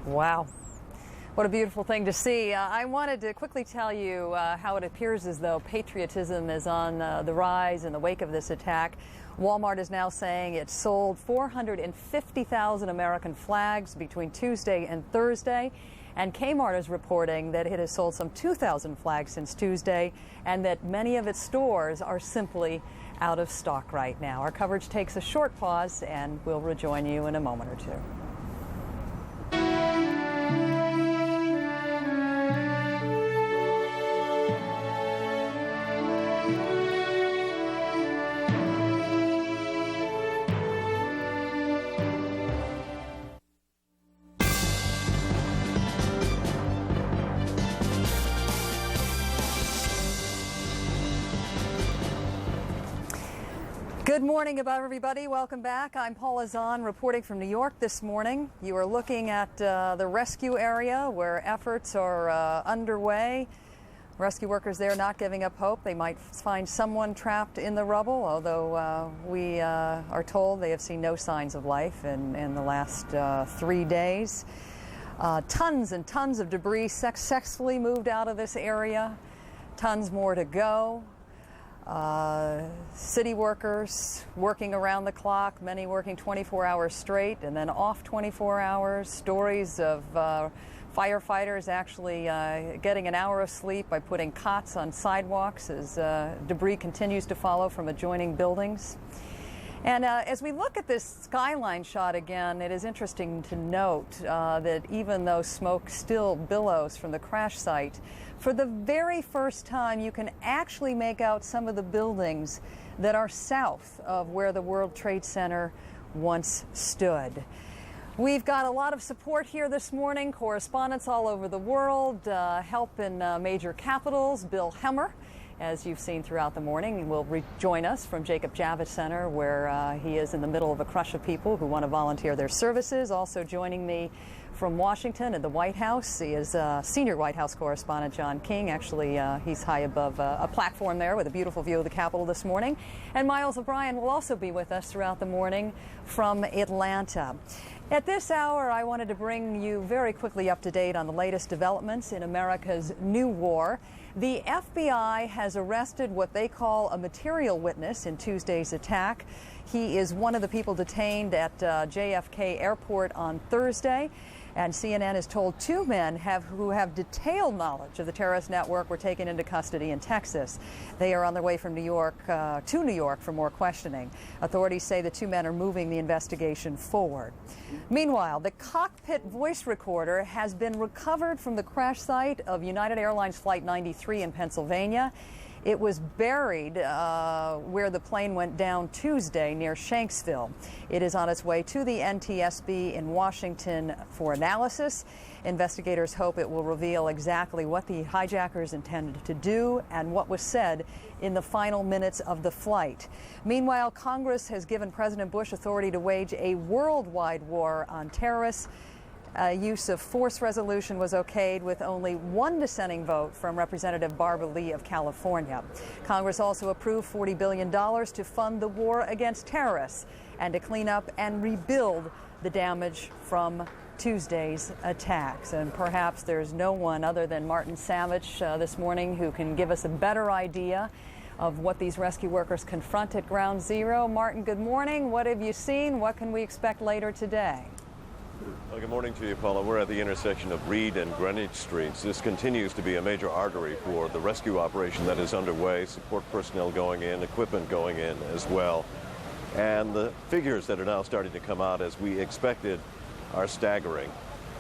Wow. What a beautiful thing to see. I wanted to quickly tell you how it appears as though patriotism is on the rise in the wake of this attack. Walmart is now saying it sold 450,000 American flags between Tuesday and Thursday. And Kmart is reporting that it has sold some 2,000 flags since Tuesday and that many of its stores are simply out of stock right now. Our coverage takes a short pause and we'll rejoin you in a moment or two. Good morning, everybody. Welcome back. I'm Paula Zahn reporting from New York this morning. You are looking at the rescue area where efforts are underway. Rescue workers there not giving up hope. They might find someone trapped in the rubble, although we are told they have seen no signs of life in the last 3 days. Tons and tons of debris successfully moved out of this area. Tons more to go. City workers working around the clock, many working 24 hours straight and then off 24 hours. Stories of firefighters actually getting an hour of sleep by putting cots on sidewalks as debris continues to follow from adjoining buildings. And as we look at this skyline shot again, it is interesting to note that even though smoke still billows from the crash site, for the very first time you can actually make out some of the buildings that are south of where the World Trade Center once stood. We've got a lot of support here this morning, correspondents all over the world, help in major capitals. Bill Hemmer, as you've seen throughout the morning, will rejoin us from Jacob Javits Center, where he is in the middle of a crush of people who want to volunteer their services. Also joining me from Washington at the White House, he is senior White House correspondent John King. Actually, he's high above a platform there with a beautiful view of the Capitol this morning. And Miles O'Brien will also be with us throughout the morning from Atlanta. At this hour, I wanted to bring you very quickly up to date on the latest developments in America's new war. The FBI has arrested what they call a material witness in Tuesday's attack. He is one of the people detained at JFK Airport on Thursday. And CNN is told two men who have detailed knowledge of the terrorist network were taken into custody in Texas. They are on their way from New York to New York for more questioning. Authorities say the two men are moving the investigation forward. Meanwhile, the cockpit voice recorder has been recovered from the crash site of United Airlines Flight 93 in Pennsylvania. It was buried where the plane went down Tuesday near Shanksville. It is on its way to the NTSB in Washington for analysis. Investigators hope it will reveal exactly what the hijackers intended to do and what was said in the final minutes of the flight. Meanwhile, Congress has given President Bush authority to wage a worldwide war on terrorists. Use of force resolution was okayed with only one dissenting vote from Representative Barbara Lee of California. Congress also approved $40 billion to fund the war against terrorists and to clean up and rebuild the damage from Tuesday's attacks. And perhaps there's no one other than Martin Savage this morning who can give us a better idea of what these rescue workers confront at Ground Zero. Martin, good morning. What have you seen? What can we expect later today? Well, good morning to you, Paula. We're at the intersection of Reed and Greenwich Streets. This continues to be a major artery for the rescue operation that is underway. Support personnel going in, equipment going in as well. And the figures that are now starting to come out as we expected are staggering.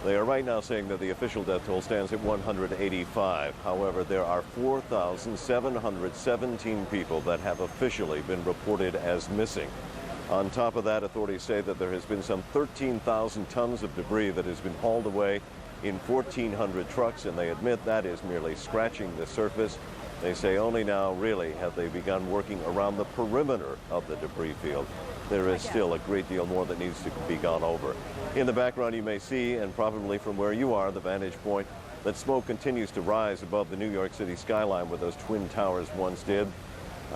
They are right now saying that the official death toll stands at 185. However, there are 4,717 people that have officially been reported as missing. On top of that, authorities say that there has been some 13,000 tons of debris that has been hauled away in 1,400 trucks, and they admit that is merely scratching the surface. They say only now really have they begun working around the perimeter of the debris field. There is still a great deal more that needs to be gone over. In the background you may see, and probably from where you are, the vantage point, that smoke continues to rise above the New York City skyline where those twin towers once did.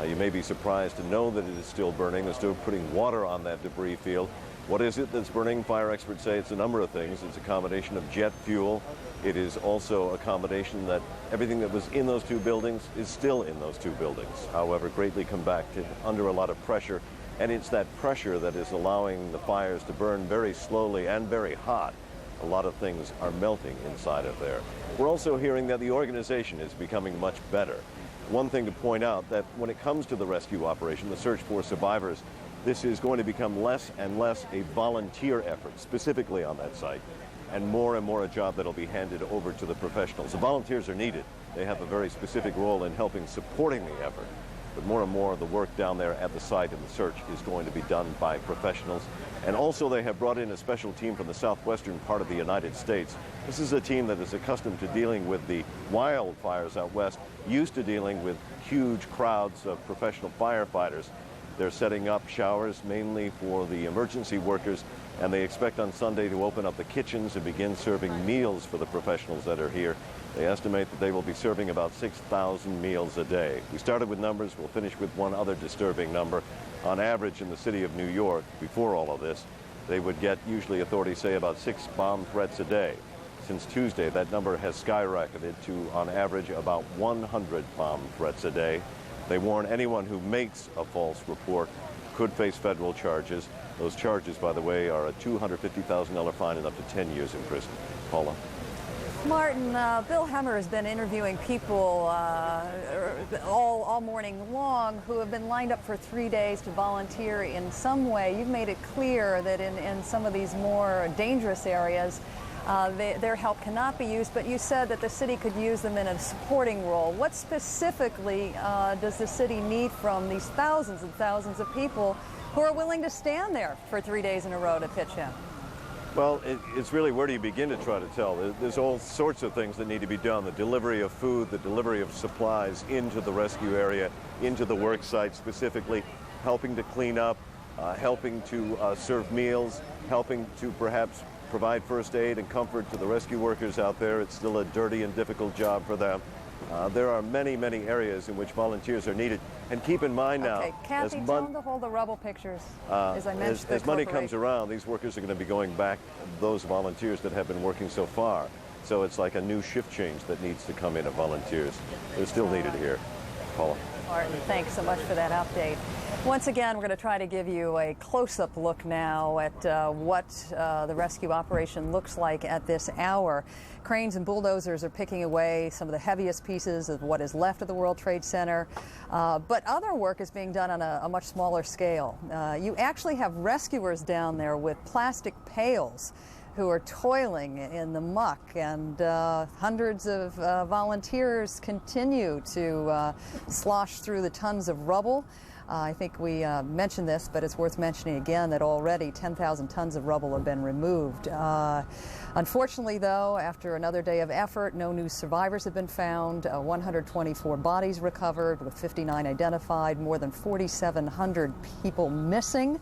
You may be surprised to know that it is still burning. They're still putting water on that debris field. What is it that's burning? Fire experts say it's a number of things. It's a combination of jet fuel. It is also a combination that everything that was in those two buildings is still in those two buildings. However, greatly compacted under a lot of pressure. And it's that pressure that is allowing the fires to burn very slowly and very hot. A lot of things are melting inside of there. We're also hearing that the organization is becoming much better. One thing to point out, that when it comes to the rescue operation, the search for survivors, this is going to become less and less a volunteer effort, specifically on that site, and more a job that'll be handed over to the professionals. The volunteers are needed. They have a very specific role in helping supporting the effort. But more and more of the work down there at the site and the search is going to be done by professionals. And also they have brought in a special team from the southwestern part of the United States. This is a team that is accustomed to dealing with the wildfires out west, used to dealing with huge crowds of professional firefighters. They're setting up showers mainly for the emergency workers, and they expect on Sunday to open up the kitchens and begin serving meals for the professionals that are here. They estimate that they will be serving about 6,000 meals a day. We started with numbers. We'll finish with one other disturbing number. On average in the city of New York, before all of this, they would get, usually authorities say, about 6 bomb threats a day. Since Tuesday, that number has skyrocketed to, on average, about 100 bomb threats a day. They warn anyone who makes a false report could face federal charges. Those charges, by the way, are a $250,000 fine and up to 10 years in prison. Paula? Martin, Bill Hemmer has been interviewing people all morning long who have been lined up for 3 days to volunteer in some way. You've made it clear that in some of these more dangerous areas, their help cannot be used, but you said that the city could use them in a supporting role. What specifically does the city need from these thousands and thousands of people who are willing to stand there for 3 days in a row to pitch in? Well, it's really, where do you begin to try to tell? There's all sorts of things that need to be done. The delivery of food, the delivery of supplies into the rescue area, into the work site specifically, helping to clean up, helping to serve meals, helping to perhaps provide first aid and comfort to the rescue workers out there. It's still a dirty and difficult job for them. There are many areas in which volunteers are needed. And keep in mind now, okay, Kathy, tell them to hold the rubble pictures. As I mentioned, as money comes around, these workers are going to be going back, those volunteers that have been working so far. So it's like a new shift change that needs to come in of volunteers. They're still needed here. Paula. Martin, thanks so much for that update. Once again, we're going to try to give you a close-up look now at what the rescue operation looks like at this hour. Cranes and bulldozers are picking away some of the heaviest pieces of what is left of the World Trade Center, but other work is being done on a much smaller scale. You actually have rescuers down there with plastic pails who are toiling in the muck, and hundreds of volunteers continue to slosh through the tons of rubble. I think we mentioned this, but it's worth mentioning again that already 10,000 tons of rubble have been removed. Unfortunately, though, after another day of effort, no new survivors have been found. 124 bodies recovered, with 59 identified, more than 4,700 people missing.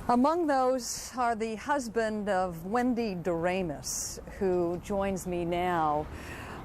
Among those are the husband of Wendy Doremus, who joins me now.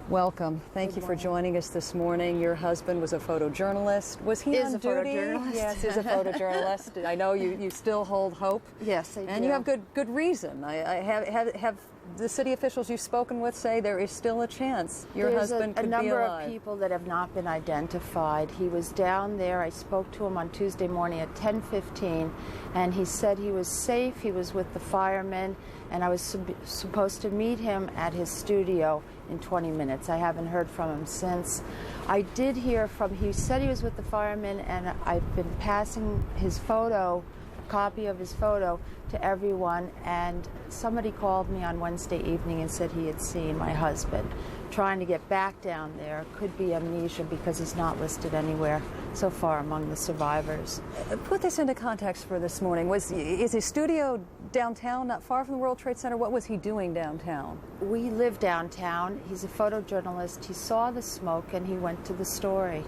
Welcome. Thank you for joining us this morning. Your husband was a photojournalist. Was he on duty? Yes, he's a photojournalist. I know you still hold hope. Yes, I do. And you have good reason. I have the city officials you've spoken with say there is still a chance your husband could be alive. There's a number of people that have not been identified. He was down there. I spoke to him on Tuesday morning at 10:15, and he said he was safe. He was with the firemen, and I was supposed to meet him at his studio in 20 minutes. I haven't heard from him since. I did hear from, he said he was with the firemen, and I've been passing his photo, copy of his photo, to everyone, and somebody called me on Wednesday evening and said he had seen my husband trying to get back down there. Could be amnesia because he's not listed anywhere so far among the survivors. Put this into context for this morning. Is his studio downtown, not far from the World Trade Center? What was he doing downtown? We live downtown. He's a photojournalist. He saw the smoke and he went to the story.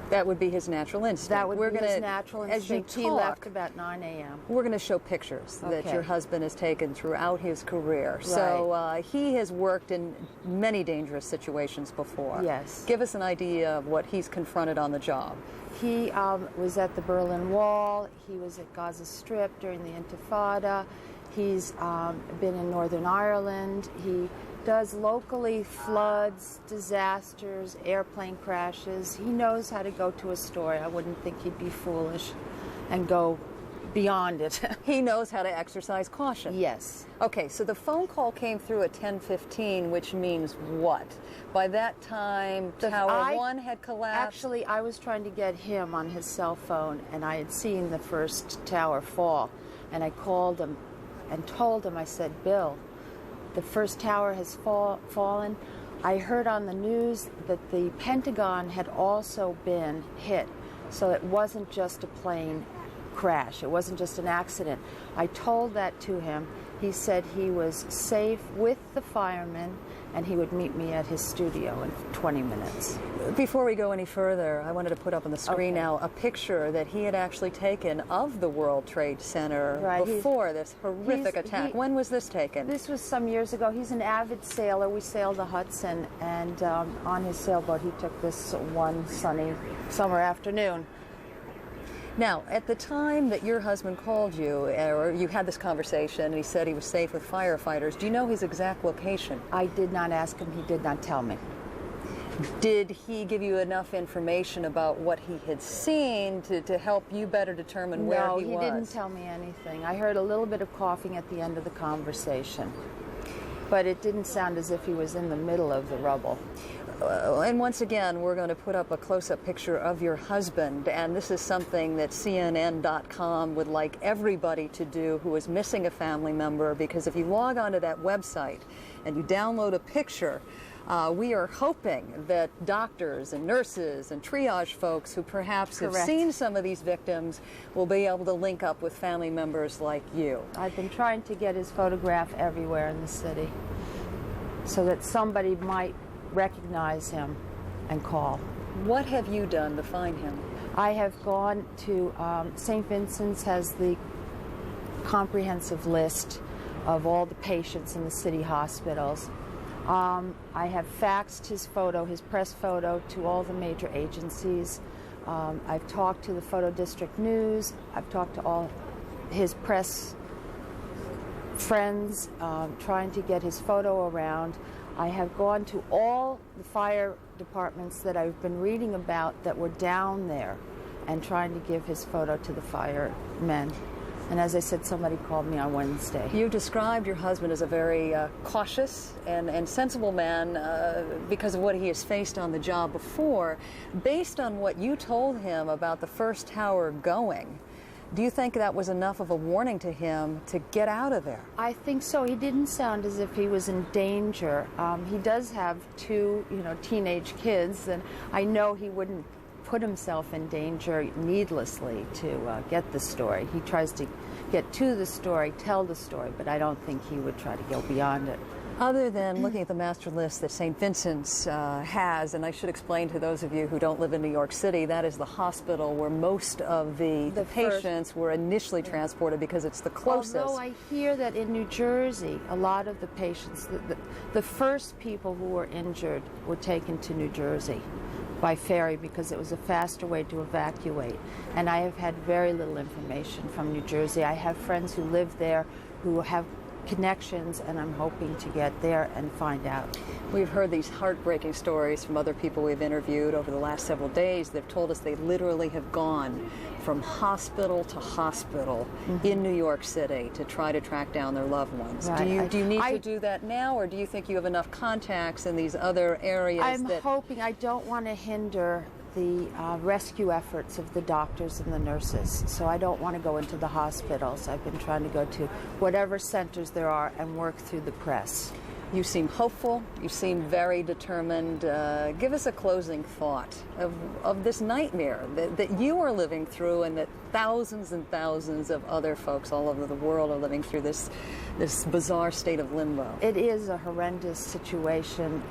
That would be his natural instinct. That would be his natural instinct. As you He talk, left about 9 a.m. we're going to show pictures that Okay. your husband has taken throughout his career. So he has worked in many dangerous situations before. Yes. Give us an idea of what he's confronted on the job. He was at the Berlin Wall. He was at Gaza Strip during the Intifada. He's been in Northern Ireland. He does locally floods, disasters, airplane crashes. He knows how to go to a story. I wouldn't think he'd be foolish and go beyond it. He knows how to exercise caution. Yes. Okay, so the phone call came through at 10:15, which means what? By that time, Tower 1 had collapsed? Actually, I was trying to get him on his cell phone, and I had seen the first tower fall. And I called him and told him, I said, Bill, the first tower has fallen. I heard on the news that the Pentagon had also been hit, so it wasn't just a plane crash. It wasn't just an accident. I told that to him. He said he was safe with the firemen, and he would meet me at his studio in 20 minutes. Before we go any further, I wanted to put up on the screen now a picture that he had actually taken of the World Trade Center before this horrific attack. When was this taken? This was some years ago. He's an avid sailor. We sailed the Hudson, and on his sailboat he took this one sunny summer afternoon. Now, at the time that your husband called you, or you had this conversation, and he said he was safe with firefighters, do you know his exact location? I did not ask him. He did not tell me. Did he give you enough information about what he had seen to help you better determine where he was? No, he didn't tell me anything. I heard a little bit of coughing at the end of the conversation, but it didn't sound as if he was in the middle of the rubble. And once again, we're going to put up a close-up picture of your husband, and this is something that CNN.com would like everybody to do who is missing a family member, because if you log onto that website and you download a picture, we are hoping that doctors and nurses and triage folks who perhaps have seen some of these victims will be able to link up with family members like you. I've been trying to get his photograph everywhere in the city so that somebody might recognize him and call. What have you done to find him? I have gone to St. Vincent's has the comprehensive list of all the patients in the city hospitals. I have faxed his photo, his press photo, to all the major agencies. I've talked to the Photo District News. I've talked to all his press friends, trying to get his photo around. I have gone to all the fire departments that I've been reading about that were down there and trying to give his photo to the firemen. And as I said, somebody called me on Wednesday. You described your husband as a very cautious and sensible man because of what he has faced on the job before. Based on what you told him about the first tower going, do you think that was enough of a warning to him to get out of there? I think so. He didn't sound as if he was in danger. He does have two, teenage kids, and I know he wouldn't put himself in danger needlessly to get the story. He tries to get to the story, tell the story, but I don't think he would try to go beyond it. Other than looking at the master list that St. Vincent's has, and I should explain to those of you who don't live in New York City, that is the hospital where most of the patients were initially transported because it's the closest. Although I hear that in New Jersey, a lot of the patients, the first people who were injured were taken to New Jersey by ferry because it was a faster way to evacuate. And I have had very little information from New Jersey. I have friends who live there who have connections, and I'm hoping to get there and find out. We've heard these heartbreaking stories from other people we've interviewed over the last several days. They've told us they literally have gone from hospital to hospital in New York City to try to track down their loved ones. Right. Do you need to do that now, or do you think you have enough contacts in these other areas? I'm hoping. I don't want to hinder the rescue efforts of the doctors and the nurses, so I don't want to go into the hospitals. I've been trying to go to whatever centers there are and work through the press. You seem hopeful. You seem very determined. Give us a closing thought of this nightmare that you are living through, and that thousands and thousands of other folks all over the world are living through this bizarre state of limbo. It is a horrendous situation.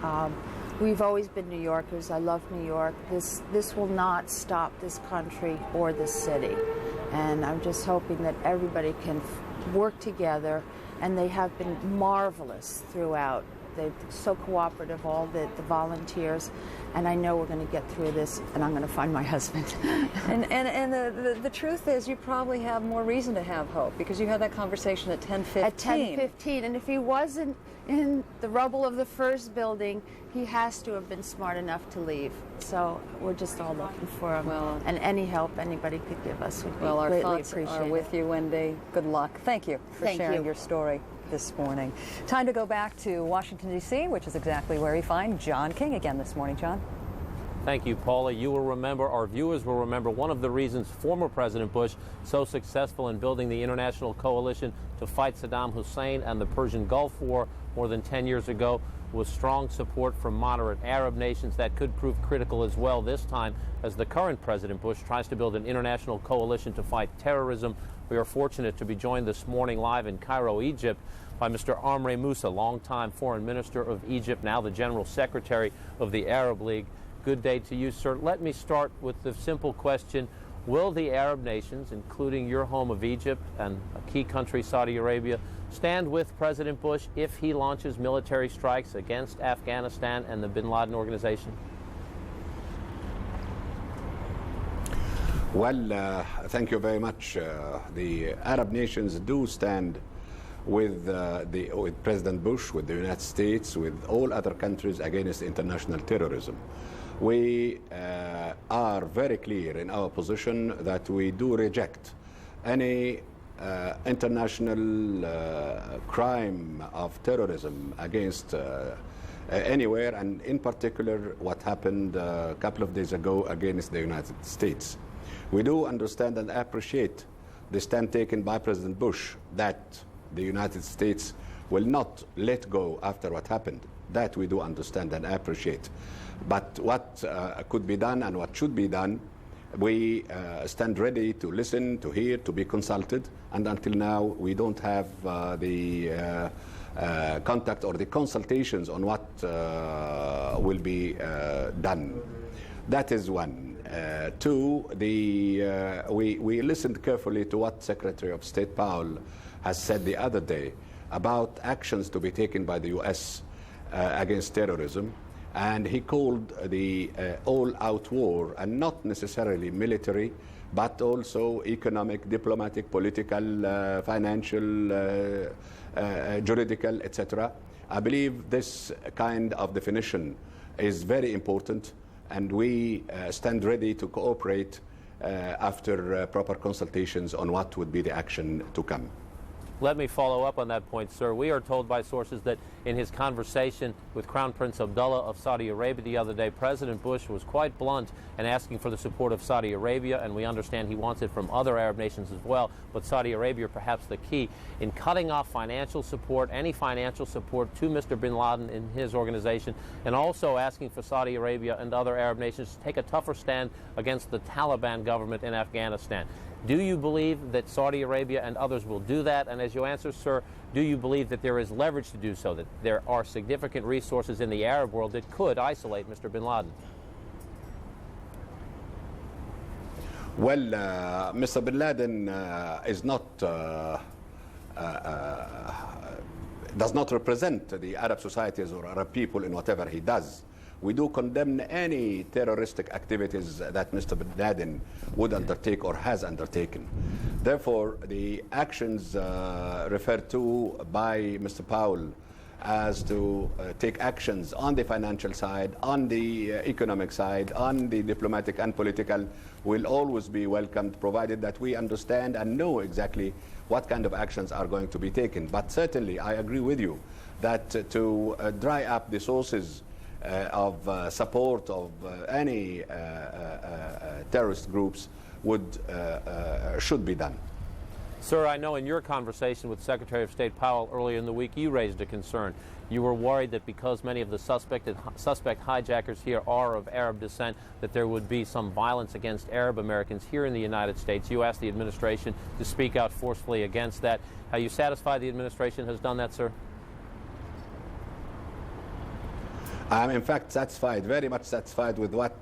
We've always been New Yorkers. I love New York. This will not stop this country or this city. And I'm just hoping that everybody can work together, and they have been marvelous throughout. They're so cooperative, all the volunteers, and I know we're going to get through this, and I'm going to find my husband. And the truth is, you probably have more reason to have hope, because you had that conversation at 10:15. At 10:15, and if he wasn't in the rubble of the first building, he has to have been smart enough to leave. So we're just all looking for him. Well, and any help anybody could give us would be our greatly thoughts appreciated. are with you, Wendy. Good luck. Thank you for sharing your story this morning. Time to go back to Washington, D.C., which is exactly where we find John King again this morning. John? Thank you, Paula. You will remember, our viewers will remember, one of the reasons former President Bush so successful in building the international coalition to fight Saddam Hussein and the Persian Gulf War more than 10 years ago was strong support from moderate Arab nations. That could prove critical as well this time as the current President Bush tries to build an international coalition to fight terrorism. We are fortunate to be joined this morning live in Cairo, Egypt, by Mr. Amr Moussa, longtime Foreign Minister of Egypt, now the General Secretary of the Arab League. Good day to you, sir. Let me start with the simple question. Will the Arab nations, including your home of Egypt and a key country, Saudi Arabia, stand with President Bush if he launches military strikes against Afghanistan and the bin Laden organization? Well, thank you very much. The Arab nations do stand with President Bush, with the United States, with all other countries against international terrorism. We are very clear in our position that we do reject any international crime of terrorism against anywhere, and in particular what happened a couple of days ago against the United States. We do understand and appreciate the stand taken by President Bush that the United States will not let go after what happened. That we do understand and appreciate. But what could be done and what should be done, we stand ready to listen, to hear, to be consulted. And until now, we don't have the contact or the consultations on what will be done. That is one. Two, we listened carefully to what Secretary of State Powell has said the other day about actions to be taken by the U.S. Against terrorism. And he called the all-out war, and not necessarily military, but also economic, diplomatic, political, financial, juridical, etc. I believe this kind of definition is very important, and we stand ready to cooperate after proper consultations on what would be the action to come. Let me follow up on that point, sir. We are told by sources that in his conversation with Crown Prince Abdullah of Saudi Arabia the other day, President Bush was quite blunt in asking for the support of Saudi Arabia, and we understand he wants it from other Arab nations as well, but Saudi Arabia perhaps the key in cutting off financial support, any financial support to Mr. bin Laden in his organization, and also asking for Saudi Arabia and other Arab nations to take a tougher stand against the Taliban government in Afghanistan. Do you believe that Saudi Arabia and others will do that? And as you answer, sir, do you believe that there is leverage to do so, that there are significant resources in the Arab world that could isolate Mr. bin Laden? Well, Mr. bin Laden is not, does not represent the Arab societies or Arab people in whatever he does. We do condemn any terroristic activities that Mr. bin Laden would undertake or has undertaken. Therefore, the actions referred to by Mr. Powell as to take actions on the financial side, on the economic side, on the diplomatic and political will always be welcomed, provided that we understand and know exactly what kind of actions are going to be taken. But certainly, I agree with you that to dry up the sources of support of any terrorist groups should be done. Sir, I know in your conversation with Secretary of State Powell earlier in the week, you raised a concern. You were worried that because many of the suspect hijackers here are of Arab descent, that there would be some violence against Arab Americans here in the United States. You asked the administration to speak out forcefully against that. Are you satisfied the administration has done that, sir? I'm in fact satisfied, very much satisfied with what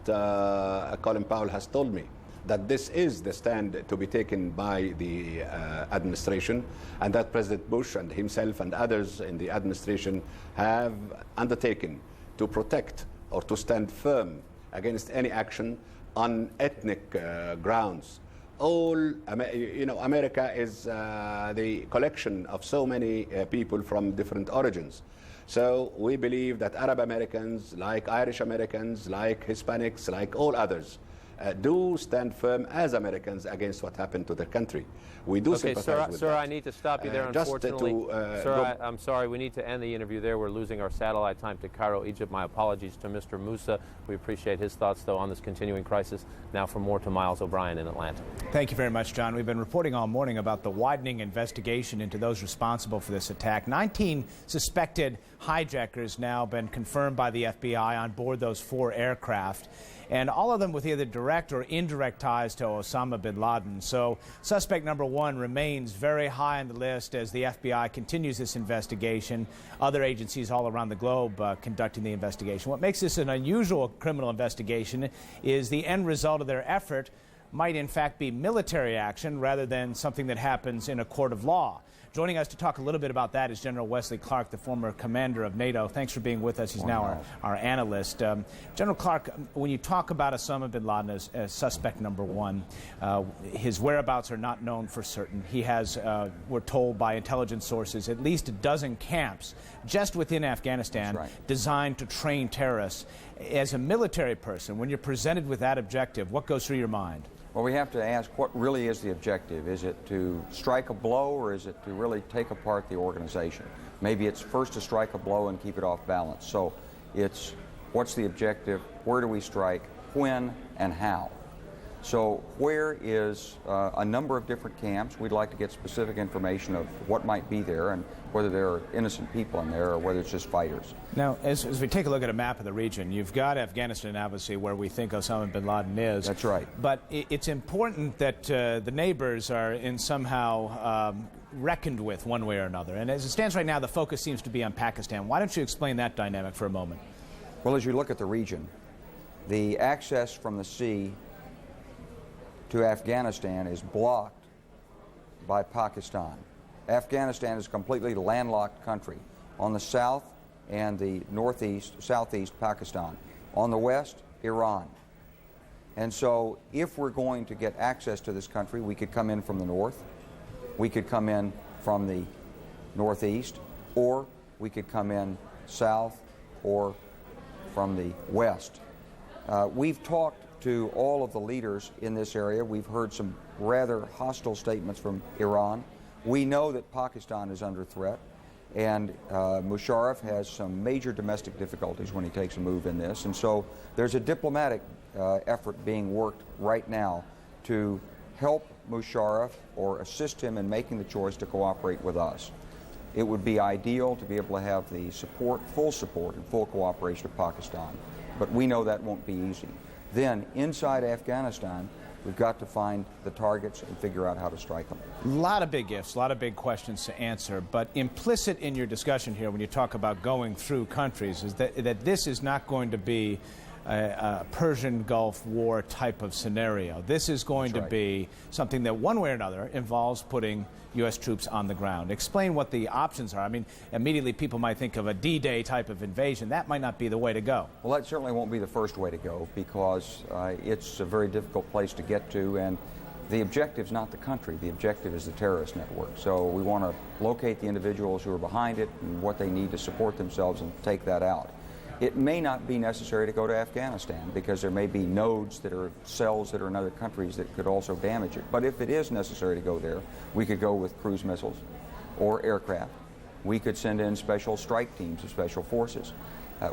Colin Powell has told me, that this is the stand to be taken by the administration, and that President Bush and himself and others in the administration have undertaken to protect or to stand firm against any action on ethnic grounds. America is the collection of so many people from different origins. So we believe that Arab Americans, like Irish Americans, like Hispanics, like all others, do stand firm as Americans against what happened to their country. We do sympathize with sir, that. I need to stop you there, unfortunately. Sir, I'm sorry, we need to end the interview there. We're losing our satellite time to Cairo, Egypt. My apologies to Mr. Musa. We appreciate his thoughts, though, on this continuing crisis. Now for more to Miles O'Brien in Atlanta. Thank you very much, John. We've been reporting all morning about the widening investigation into those responsible for this attack. 19 suspected hijackers now been confirmed by the FBI on board those 4 aircraft, and all of them with either direct or indirect ties to Osama bin Laden. So suspect number 1 remains very high on the list as the FBI continues this investigation. Other agencies all around the globe conducting the investigation. What makes this an unusual criminal investigation is the end result of their effort might in fact be military action rather than something that happens in a court of law. Joining us to talk a little bit about that is General Wesley Clark, the former commander of NATO. Thanks for being with us. He's now our analyst. General Clark, when you talk about Osama bin Laden as suspect number 1, his whereabouts are not known for certain. He has, we're told by intelligence sources, at least a dozen camps just within Afghanistan designed to train terrorists. As a military person, when you're presented with that objective, what goes through your mind? Well, we have to ask, what really is the objective? Is it to strike a blow, or is it to really take apart the organization? Maybe it's first to strike a blow and keep it off balance. So it's, what's the objective? Where do we strike? When and how? So where is a number of different camps? We'd like to get specific information of what might be there and whether there are innocent people in there or whether it's just fighters. Now, as we take a look at a map of the region, you've got Afghanistan, obviously, where we think Osama bin Laden is. That's right. But it's important that the neighbors are in somehow reckoned with one way or another. And as it stands right now, the focus seems to be on Pakistan. Why don't you explain that dynamic for a moment? Well, as you look at the region, the access from the sea to Afghanistan is blocked by Pakistan. Afghanistan is a completely landlocked country. On the south and the southeast Pakistan. On the west, Iran. And so if we're going to get access to this country, we could come in from the north, we could come in from the northeast, or we could come in south or from the west. We've talked to all of the leaders in this area. We've heard some rather hostile statements from Iran. We know that Pakistan is under threat, and Musharraf has some major domestic difficulties when he takes a move in this. And so there's a diplomatic effort being worked right now to help Musharraf or assist him in making the choice to cooperate with us. It would be ideal to be able to have the support, full support and full cooperation of Pakistan. But we know that won't be easy. Then, inside Afghanistan, we've got to find the targets and figure out how to strike them. A lot of big ifs, a lot of big questions to answer, but implicit in your discussion here when you talk about going through countries is that this is not going to be a Persian Gulf War type of scenario. This is going to be something that one way or another involves putting U.S. troops on the ground. Explain what the options are. I mean, immediately people might think of a D-Day type of invasion. That might not be the way to go. Well, that certainly won't be the first way to go because it's a very difficult place to get to, and the objective is not the country. The objective is the terrorist network. So we want to locate the individuals who are behind it and what they need to support themselves and take that out. It may not be necessary to go to Afghanistan because there may be nodes that are cells that are in other countries that could also damage it. But if it is necessary to go there, we could go with cruise missiles or aircraft. We could send in special strike teams of special forces.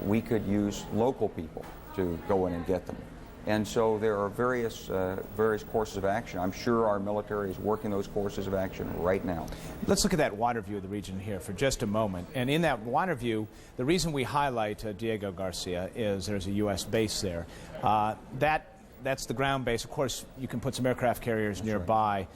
We could use local people to go in and get them. And so there are various courses of action. I'm sure our military is working those courses of action right now. Let's look at that wider view of the region here for just a moment. And in that wider view, the reason we highlight Diego Garcia is there's a U.S. base there. That's the ground base. Of course, you can put some aircraft carriers nearby.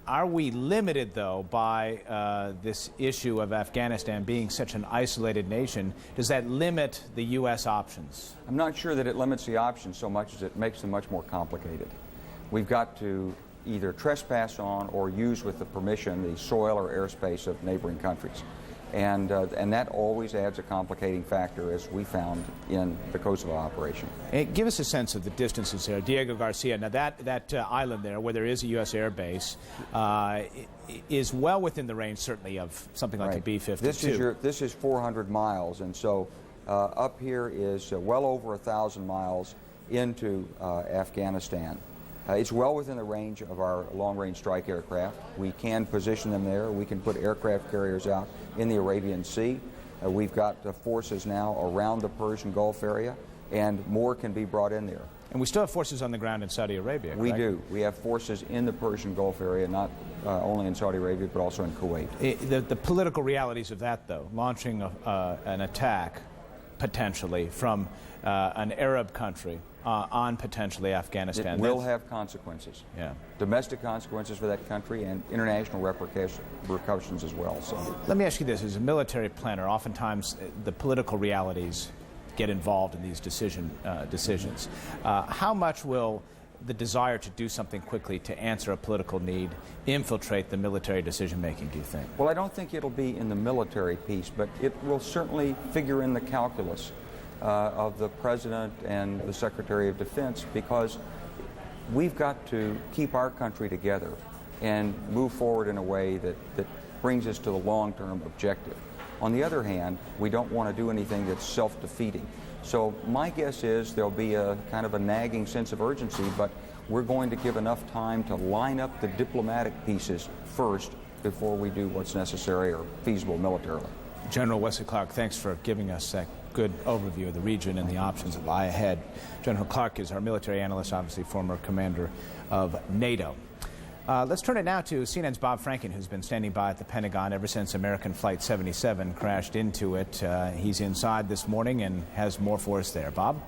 Are we limited, though, by this issue of Afghanistan being such an isolated nation? Does that limit the U.S. options? I'm not sure that it limits the options so much as it makes them much more complicated. We've got to either trespass on or use with the permission the soil or airspace of neighboring countries. And that always adds a complicating factor, as we found in the Kosovo operation. Give us a sense of the distances there. Diego Garcia, now that island there where there is a U.S. air base is well within the range, certainly, of something like a B-52. This is 400 miles, and so up here is well over 1,000 miles into Afghanistan. It's well within the range of our long-range strike aircraft. We can position them there. We can put aircraft carriers out in the Arabian Sea. We've got forces now around the Persian Gulf area, and more can be brought in there. And we still have forces on the ground in Saudi Arabia, correct? We do. We have forces in the Persian Gulf area, not only in Saudi Arabia, but also in Kuwait. The political realities of that, though, launching an attack, potentially, from an Arab country, on potentially Afghanistan. It will have consequences. Yeah. Domestic consequences for that country and international repercussions as well. So. Let me ask you this. As a military planner, oftentimes the political realities get involved in these decisions. How much will the desire to do something quickly to answer a political need infiltrate the military decision-making, do you think? Well, I don't think it'll be in the military piece, but it will certainly figure in the calculus of the President and the Secretary of Defense, because we've got to keep our country together and move forward in a way that brings us to the long-term objective. On the other hand, we don't want to do anything that's self-defeating. So my guess is there'll be a kind of a nagging sense of urgency, but we're going to give enough time to line up the diplomatic pieces first before we do what's necessary or feasible militarily. General Wesley Clark, thanks for giving us that good overview of the region and the options that lie ahead. General Clark is our military analyst, obviously former commander of NATO. Let's turn it now to CNN's Bob Franken, who's been standing by at the Pentagon ever since American Flight 77 crashed into it. He's inside this morning and has more for us there. Bob?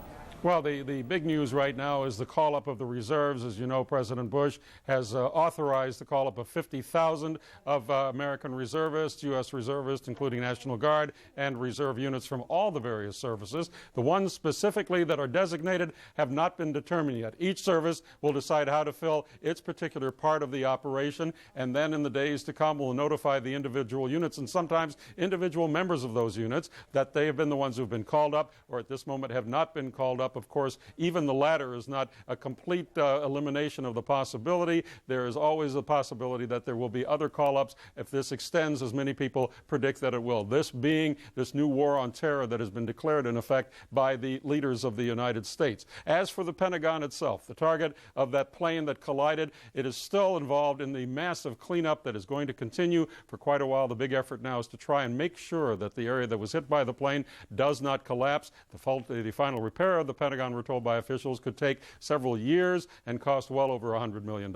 Well, the big news right now is the call-up of the reserves. As you know, President Bush has authorized the call-up of 50,000 of American reservists, U.S. reservists, including National Guard and reserve units from all the various services. The ones specifically that are designated have not been determined yet. Each service will decide how to fill its particular part of the operation, and then in the days to come will notify the individual units and sometimes individual members of those units that they have been the ones who have been called up or at this moment have not been called up. Of course, even the latter is not a complete elimination of the possibility. There is always a possibility that there will be other call-ups if this extends, as many people predict that it will. This being this new war on terror that has been declared in effect by the leaders of the United States. As for the Pentagon itself, the target of that plane that collided, it is still involved in the massive cleanup that is going to continue for quite a while. The big effort now is to try and make sure that the area that was hit by the plane does not collapse. The final repair of the Pentagon, we're told by officials, could take several years and cost well over $100 million.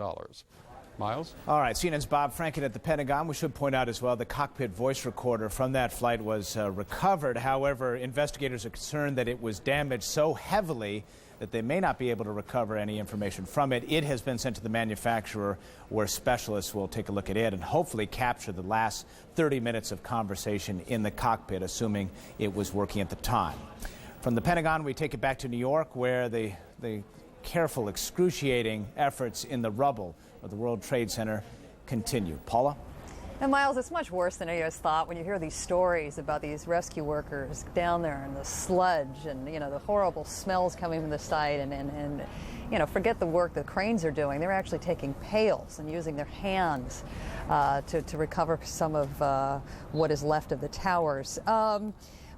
Miles? All right, CNN's Bob Franken at the Pentagon. We should point out as well the cockpit voice recorder from that flight was recovered. However, investigators are concerned that it was damaged so heavily that they may not be able to recover any information from it. It has been sent to the manufacturer, where specialists will take a look at it and hopefully capture the last 30 minutes of conversation in the cockpit, assuming it was working at the time. From the Pentagon, we take it back to New York, where the careful, excruciating efforts in the rubble of the World Trade Center continue. Paula? And Miles, it's much worse than any of us thought when you hear these stories about these rescue workers down there and the sludge and, the horrible smells coming from the site and forget the work the cranes are doing. They're actually taking pails and using their hands to recover some of what is left of the towers.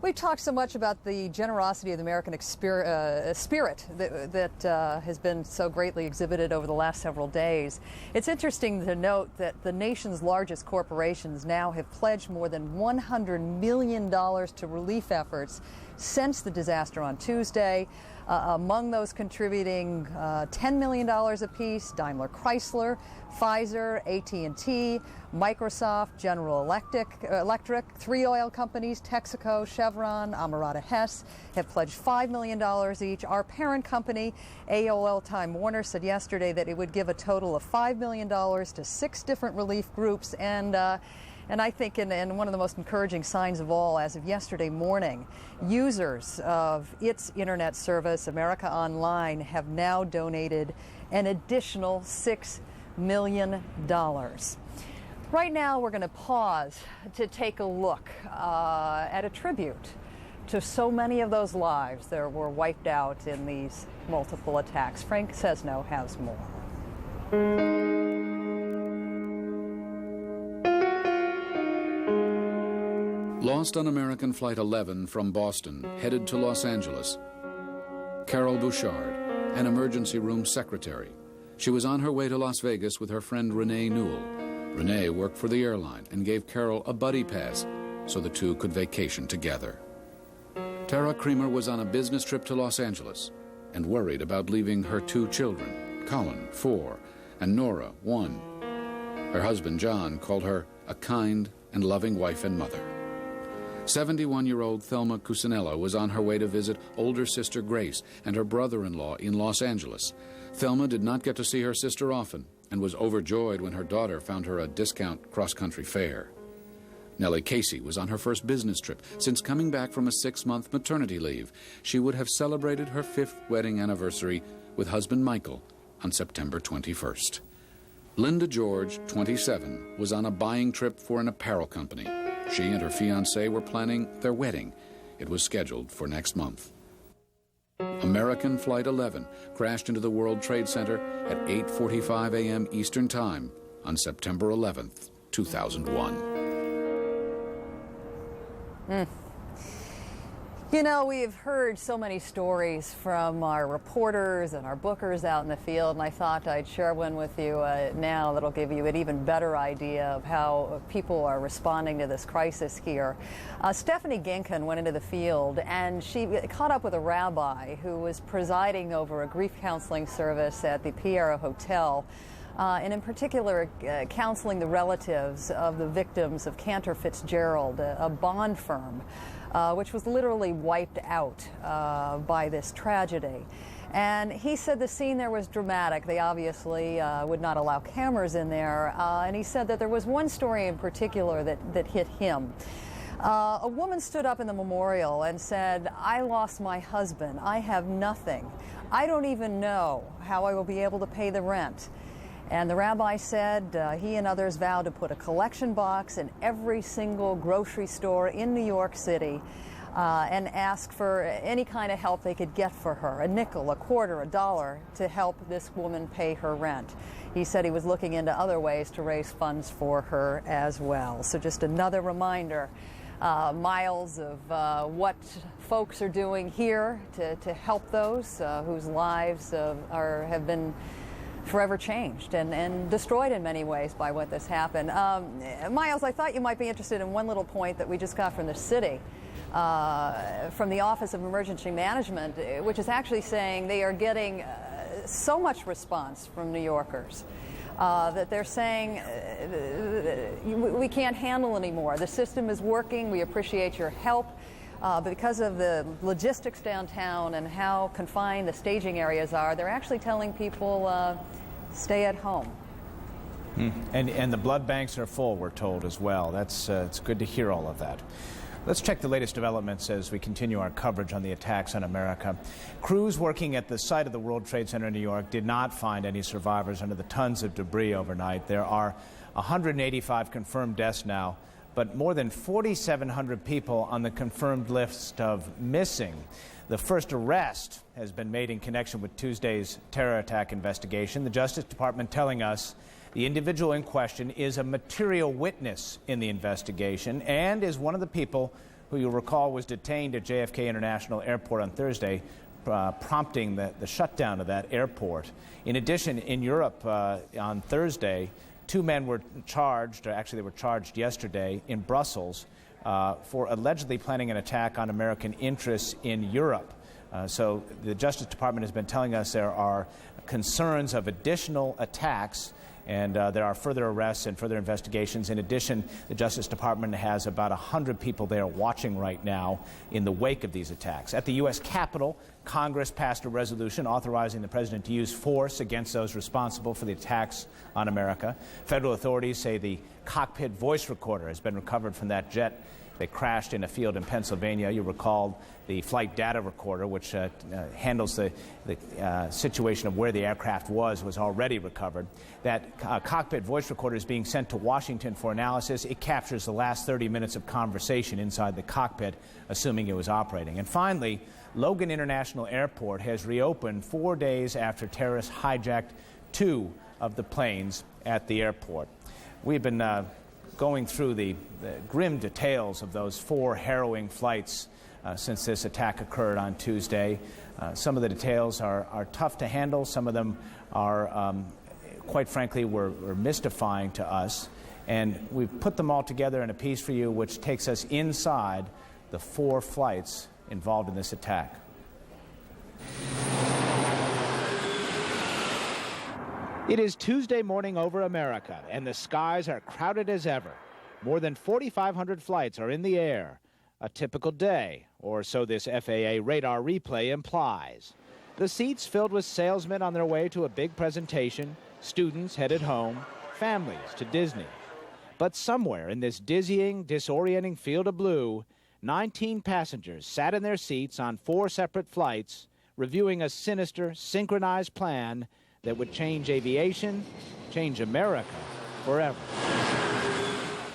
We've talked so much about the generosity of the American spirit that has been so greatly exhibited over the last several days. It's interesting to note that the nation's largest corporations now have pledged more than $100 million to relief efforts since the disaster on Tuesday. Among those contributing $10 million apiece, Daimler Chrysler, Pfizer, AT&T, Microsoft, General Electric, 3 oil companies, Texaco, Chevron, Amerada Hess, have pledged $5 million each. Our parent company, AOL Time Warner, said yesterday that it would give a total of $5 million to 6 different relief groups. And I think in one of the most encouraging signs of all, as of yesterday morning, users of its internet service, America Online, have now donated an additional $6 million. Right now, we're going to pause to take a look at a tribute to so many of those lives that were wiped out in these multiple attacks. Frank Sesno has more. Lost on American Flight 11 from Boston, headed to Los Angeles. Carol Bouchard, an emergency room secretary. She was on her way to Las Vegas with her friend Renee Newell. Renee worked for the airline and gave Carol a buddy pass so the two could vacation together. Tara Creamer was on a business trip to Los Angeles and worried about leaving her 2 children, Colin, 4, and Nora, 1. Her husband, John, called her a kind and loving wife and mother. 71-year-old Thelma Cusinella was on her way to visit older sister Grace and her brother-in-law in Los Angeles. Thelma did not get to see her sister often and was overjoyed when her daughter found her a discount cross-country fare. Nellie Casey was on her first business trip since coming back from a 6-month maternity leave. She would have celebrated her 5th wedding anniversary with husband Michael on September 21st. Linda George, 27, was on a buying trip for an apparel company. She and her fiancé were planning their wedding. It was scheduled for next month. American Flight 11 crashed into the World Trade Center at 8:45 a.m. Eastern Time on September 11th, 2001. You know, we've heard so many stories from our reporters and our bookers out in the field, and I thought I'd share one with you now that'll give you an even better idea of how people are responding to this crisis here. Stephanie Ginkin went into the field, and she caught up with a rabbi who was presiding over a grief counseling service at the Piera Hotel. And in particular, counseling the relatives of the victims of Cantor Fitzgerald, a bond firm, which was literally wiped out by this tragedy. And he said the scene there was dramatic. They obviously would not allow cameras in there. And he said that there was one story in particular that hit him. A woman stood up in the memorial and said, "I lost my husband. I have nothing. I don't even know how I will be able to pay the rent." And the rabbi said he and others vowed to put a collection box in every single grocery store in New York City and ask for any kind of help they could get for her, a nickel, a quarter, a dollar, to help this woman pay her rent. He said he was looking into other ways to raise funds for her as well. So just another reminder, Miles, of what folks are doing here to help those whose lives have been forever changed and destroyed in many ways by what this happened. Miles, I thought you might be interested in one little point that we just got from the city, from the Office of Emergency Management, which is actually saying they are getting so much response from New Yorkers that they're saying we can't handle anymore. The system is working. We appreciate your help. But because of the logistics downtown and how confined the staging areas are, they're actually telling people stay at home. And the blood banks are full, we're told, as well. It's good to hear all of that. Let's check the latest developments as we continue our coverage on the attacks on America. Crews working at the site of the World Trade Center in New York did not find any survivors under the tons of debris overnight. There are 185 confirmed deaths now, but more than 4,700 people on the confirmed list of missing. The first arrest has been made in connection with Tuesday's terror attack investigation. The Justice Department telling us the individual in question is a material witness in the investigation and is one of the people who you'll recall was detained at JFK International Airport on Thursday, prompting the shutdown of that airport. In addition, in Europe on Thursday, 2 men were charged, or actually they were charged yesterday in Brussels for allegedly planning an attack on American interests in Europe. So the Justice Department has been telling us there are concerns of additional attacks, and there are further arrests and further investigations. In addition, the Justice Department has about 100 people there watching right now in the wake of these attacks. At the U.S. Capitol, Congress passed a resolution authorizing the president to use force against those responsible for the attacks on America. Federal authorities say the cockpit voice recorder has been recovered from that jet that crashed in a field in Pennsylvania. You recall the flight data recorder, which handles the situation of where the aircraft was already recovered. That cockpit voice recorder is being sent to Washington for analysis. It captures the last 30 minutes of conversation inside the cockpit, assuming it was operating. And finally, Logan International Airport has reopened 4 days after terrorists hijacked 2 of the planes at the airport. We've been going through the grim details of those 4 harrowing flights since this attack occurred on Tuesday. Some of the details are tough to handle. Some of them are, quite frankly, were mystifying to us. And we've put them all together in a piece for you which takes us inside the 4 flights involved in this attack. It is Tuesday morning over America, and the skies are crowded as ever. More than 4,500 flights are in the air. A typical day, or so this FAA radar replay implies. The seats filled with salesmen on their way to a big presentation, students headed home, families to Disney. But somewhere in this dizzying, disorienting field of blue, 19 passengers sat in their seats on 4 separate flights, reviewing a sinister, synchronized plan that would change aviation, change America forever.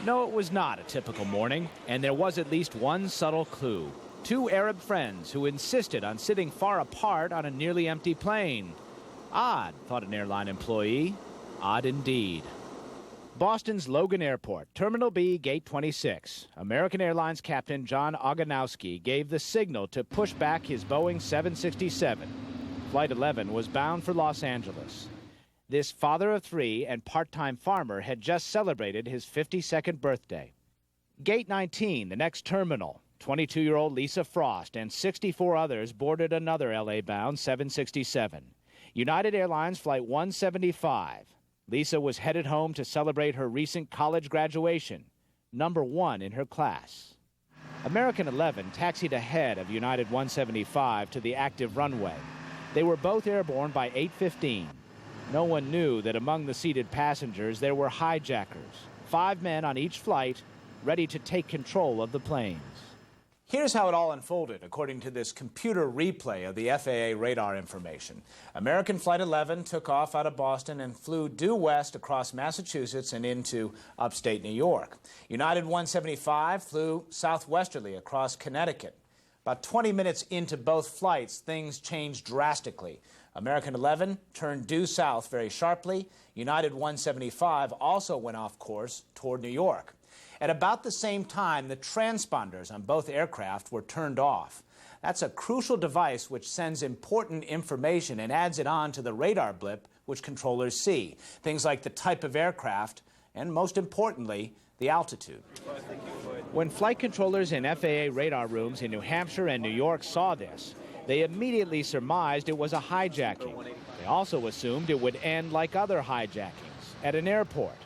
No, it was not a typical morning, and there was at least one subtle clue. 2 Arab friends who insisted on sitting far apart on a nearly empty plane. Odd, thought an airline employee. Odd indeed. Boston's Logan Airport, Terminal B, Gate 26. American Airlines Captain John Oganowski gave the signal to push back his Boeing 767. Flight 11 was bound for Los Angeles. This father of 3 and part-time farmer had just celebrated his 52nd birthday. Gate 19, the next terminal. 22-year-old Lisa Frost and 64 others boarded another LA-bound 767. United Airlines Flight 175. Lisa was headed home to celebrate her recent college graduation, number 1 in her class. American 11 taxied ahead of United 175 to the active runway. They were both airborne by 8:15. No one knew that among the seated passengers there were hijackers, 5 men on each flight, ready to take control of the planes. Here's how it all unfolded, according to this computer replay of the FAA radar information. American Flight 11 took off out of Boston and flew due west across Massachusetts and into upstate New York. United 175 flew southwesterly across Connecticut. About 20 minutes into both flights, things changed drastically. American 11 turned due south very sharply. United 175 also went off course toward New York. At about the same time, the transponders on both aircraft were turned off. That's a crucial device which sends important information and adds it on to the radar blip which controllers see. Things like the type of aircraft and, most importantly, the altitude. When flight controllers in FAA radar rooms in New Hampshire and New York saw this, they immediately surmised it was a hijacking. They also assumed it would end like other hijackings, at an airport.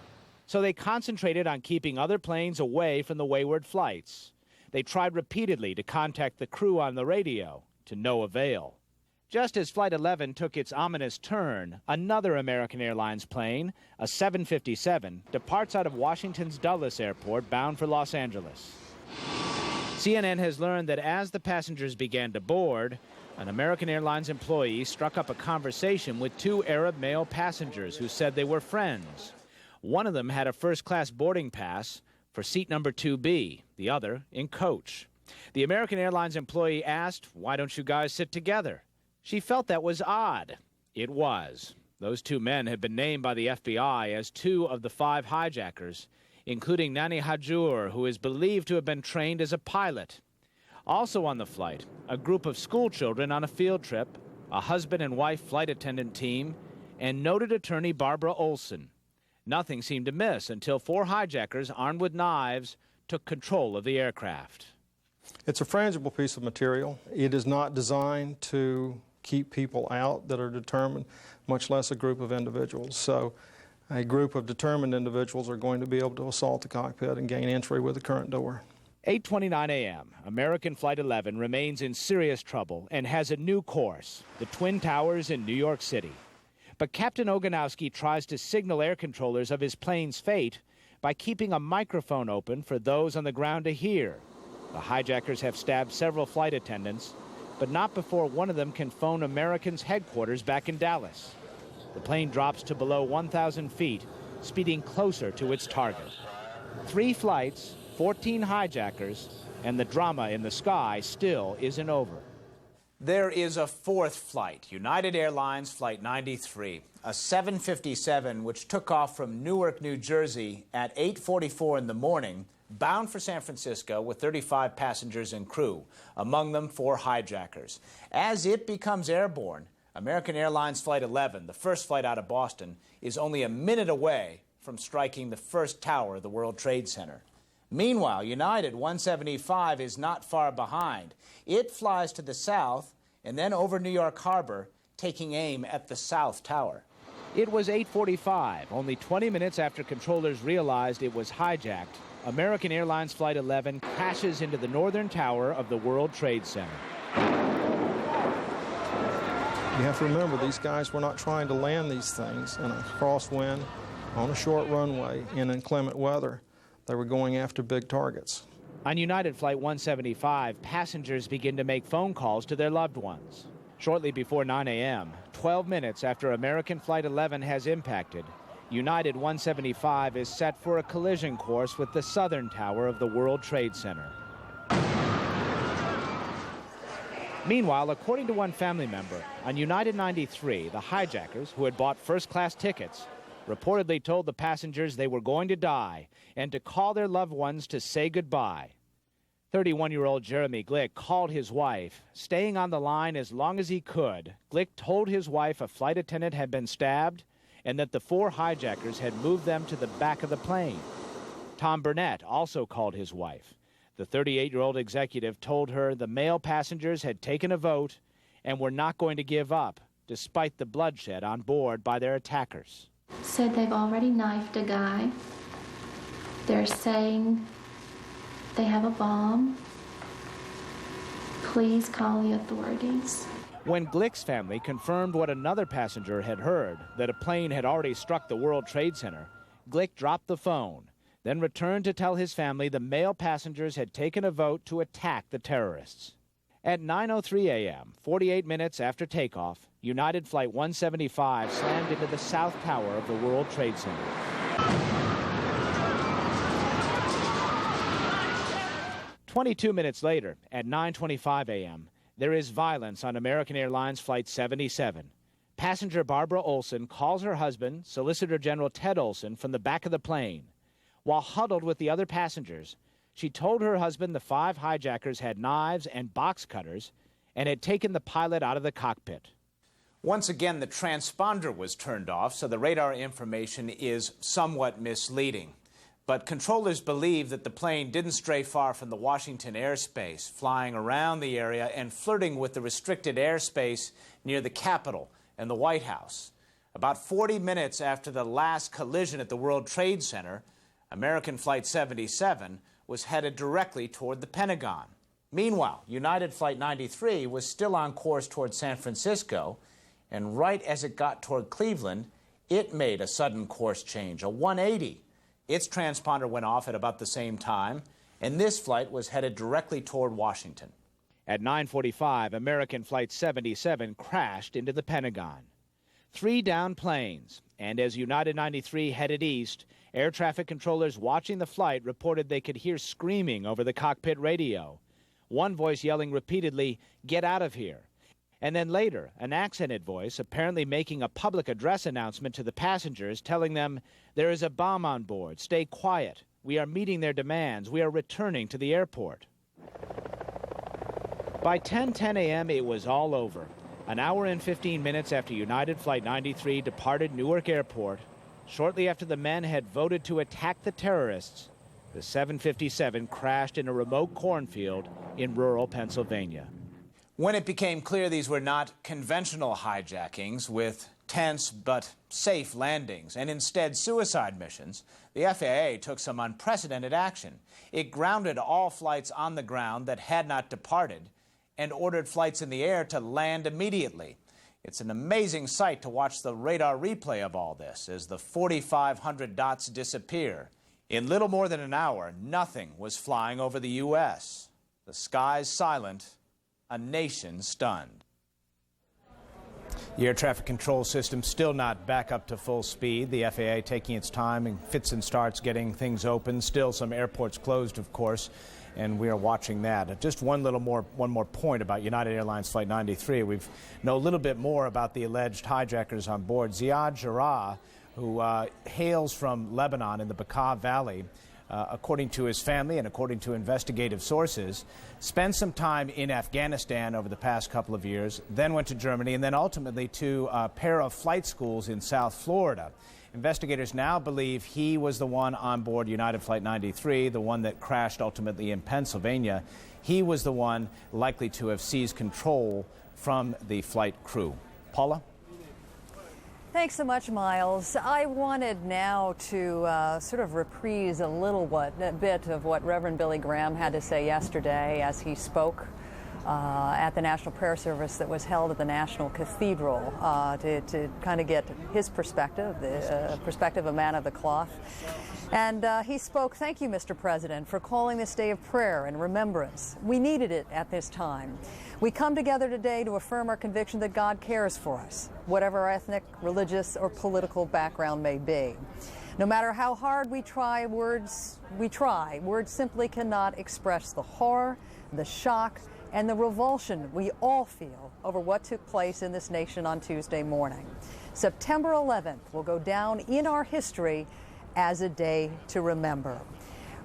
So they concentrated on keeping other planes away from the wayward flights. They tried repeatedly to contact the crew on the radio, to no avail. Just as Flight 11 took its ominous turn, another American Airlines plane, a 757, departs out of Washington's Dulles Airport bound for Los Angeles. CNN has learned that as the passengers began to board, an American Airlines employee struck up a conversation with 2 Arab male passengers who said they were friends. One of them had a first-class boarding pass for seat number 2B, the other in coach. The American Airlines employee asked, "Why don't you guys sit together?" She felt that was odd. It was. Those 2 men had been named by the FBI as 2 of the 5 hijackers, including Nani Hajur, who is believed to have been trained as a pilot. Also on the flight, a group of school children on a field trip, a husband and wife flight attendant team, and noted attorney Barbara Olson. Nothing seemed amiss until 4 hijackers armed with knives took control of the aircraft. It's a frangible piece of material. It is not designed to keep people out that are determined, much less a group of individuals. So a group of determined individuals are going to be able to assault the cockpit and gain entry with the current door. 8:29 a.m., American Flight 11 remains in serious trouble and has a new course, the Twin Towers in New York City. But Captain Oganowski tries to signal air controllers of his plane's fate by keeping a microphone open for those on the ground to hear. The hijackers have stabbed several flight attendants, but not before one of them can phone American's headquarters back in Dallas. The plane drops to below 1,000 feet, speeding closer to its target. 3 flights, 14 hijackers, and the drama in the sky still isn't over. There is a 4th flight, United Airlines Flight 93, a 757 which took off from Newark, New Jersey at 8:44 in the morning, bound for San Francisco with 35 passengers and crew, among them 4 hijackers. As it becomes airborne, American Airlines Flight 11, the first flight out of Boston, is only a minute away from striking the first tower of the World Trade Center. Meanwhile, United 175 is not far behind. It flies to the south and then over New York Harbor, taking aim at the South Tower. It was 8:45, only 20 minutes after controllers realized it was hijacked. American Airlines Flight 11 crashes into the northern tower of the World Trade Center. You have to remember, these guys were not trying to land these things in a crosswind, on a short runway, in inclement weather. They were going after big targets. On United Flight 175, passengers begin to make phone calls to their loved ones. Shortly before 9 a.m., 12 minutes after American Flight 11 has impacted, United 175 is set for a collision course with the southern tower of the World Trade Center. Meanwhile, according to one family member, on United 93, the hijackers, who had bought first-class tickets, reportedly told the passengers they were going to die and to call their loved ones to say goodbye. 31-year-old Jeremy Glick called his wife. Staying on the line as long as he could, Glick told his wife a flight attendant had been stabbed and that the 4 hijackers had moved them to the back of the plane. Tom Burnett also called his wife. The 38-year-old executive told her the male passengers had taken a vote and were not going to give up, despite the bloodshed on board by their attackers. Said they've already knifed a guy. They're saying they have a bomb. Please call the authorities. When Glick's family confirmed what another passenger had heard, that a plane had already struck the World Trade Center, Glick dropped the phone, then returned to tell his family the male passengers had taken a vote to attack the terrorists. At 9:03 a.m., 48 minutes after takeoff, United Flight 175 slammed into the South Tower of the World Trade Center. "22 minutes later, at 9:25 a.m., there is violence on American Airlines Flight 77. Passenger Barbara Olson calls her husband, Solicitor General Ted Olson, from the back of the plane. While huddled with the other passengers, she told her husband the 5 hijackers had knives and box cutters and had taken the pilot out of the cockpit. Once again, the transponder was turned off, so the radar information is somewhat misleading. But controllers believe that the plane didn't stray far from the Washington airspace, flying around the area and flirting with the restricted airspace near the Capitol and the White House. About 40 minutes after the last collision at the World Trade Center, American Flight 77 was headed directly toward the Pentagon. Meanwhile, United Flight 93 was still on course toward San Francisco, and right as it got toward Cleveland, it made a sudden course change, a 180. Its transponder went off at about the same time, and this flight was headed directly toward Washington. At 9:45, American Flight 77 crashed into the Pentagon. 3 downed planes, and as United 93 headed east, air traffic controllers watching the flight reported they could hear screaming over the cockpit radio. One voice yelling repeatedly, "Get out of here." And then later, an accented voice apparently making a public address announcement to the passengers telling them, "There is a bomb on board. Stay quiet. We are meeting their demands. We are returning to the airport." By 10:10 a.m., it was all over. An hour and 15 minutes after United Flight 93 departed Newark Airport, shortly after the men had voted to attack the terrorists, the 757 crashed in a remote cornfield in rural Pennsylvania. When it became clear these were not conventional hijackings with tense but safe landings and instead suicide missions, the FAA took some unprecedented action. It grounded all flights on the ground that had not departed and ordered flights in the air to land immediately. It's an amazing sight to watch the radar replay of all this as the 4,500 dots disappear. In little more than an hour, nothing was flying over the U.S. The skies silent, a nation stunned. The air traffic control system still not back up to full speed. The FAA taking its time and fits and starts getting things open. Still some airports closed, of course, and we are watching that. Just one more point about United Airlines Flight 93. We know a little bit more about the alleged hijackers on board. Ziad Jarrah, who hails from Lebanon in the Bekaa Valley, according to his family and according to investigative sources, spent some time in Afghanistan over the past couple of years, then went to Germany, and then ultimately to a pair of flight schools in South Florida. Investigators now believe he was the one on board United Flight 93, the one that crashed ultimately in Pennsylvania. He was the one likely to have seized control from the flight crew. Paula? Thanks so much, Miles. I wanted now to sort of reprise a bit of what Reverend Billy Graham had to say yesterday as he spoke at the National Prayer Service that was held at the National Cathedral to kind of get his perspective, the perspective of a man of the cloth. And he spoke, "Thank you, Mr. President, for calling this day of prayer and remembrance. We needed it at this time. We come together today to affirm our conviction that God cares for us, whatever our ethnic, religious, or political background may be. No matter how hard we try, words simply cannot express the horror, the shock, and the revulsion we all feel over what took place in this nation on Tuesday morning. September 11th will go down in our history as a day to remember."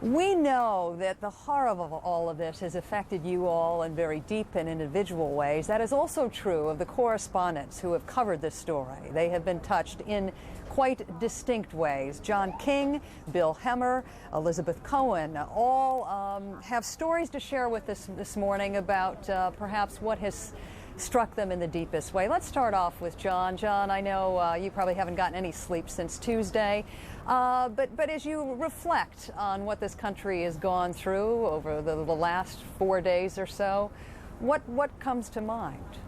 We know that the horror of all of this has affected you all in very deep and individual ways. That is also true of the correspondents who have covered this story. They have been touched in quite distinct ways. John King, Bill Hemmer, Elizabeth Cohen, all have stories to share with us this morning about perhaps what has struck them in the deepest way. Let's start off with John. John, I know you probably haven't gotten any sleep since Tuesday, but as you reflect on what this country has gone through over the last 4 days or so, what comes to mind?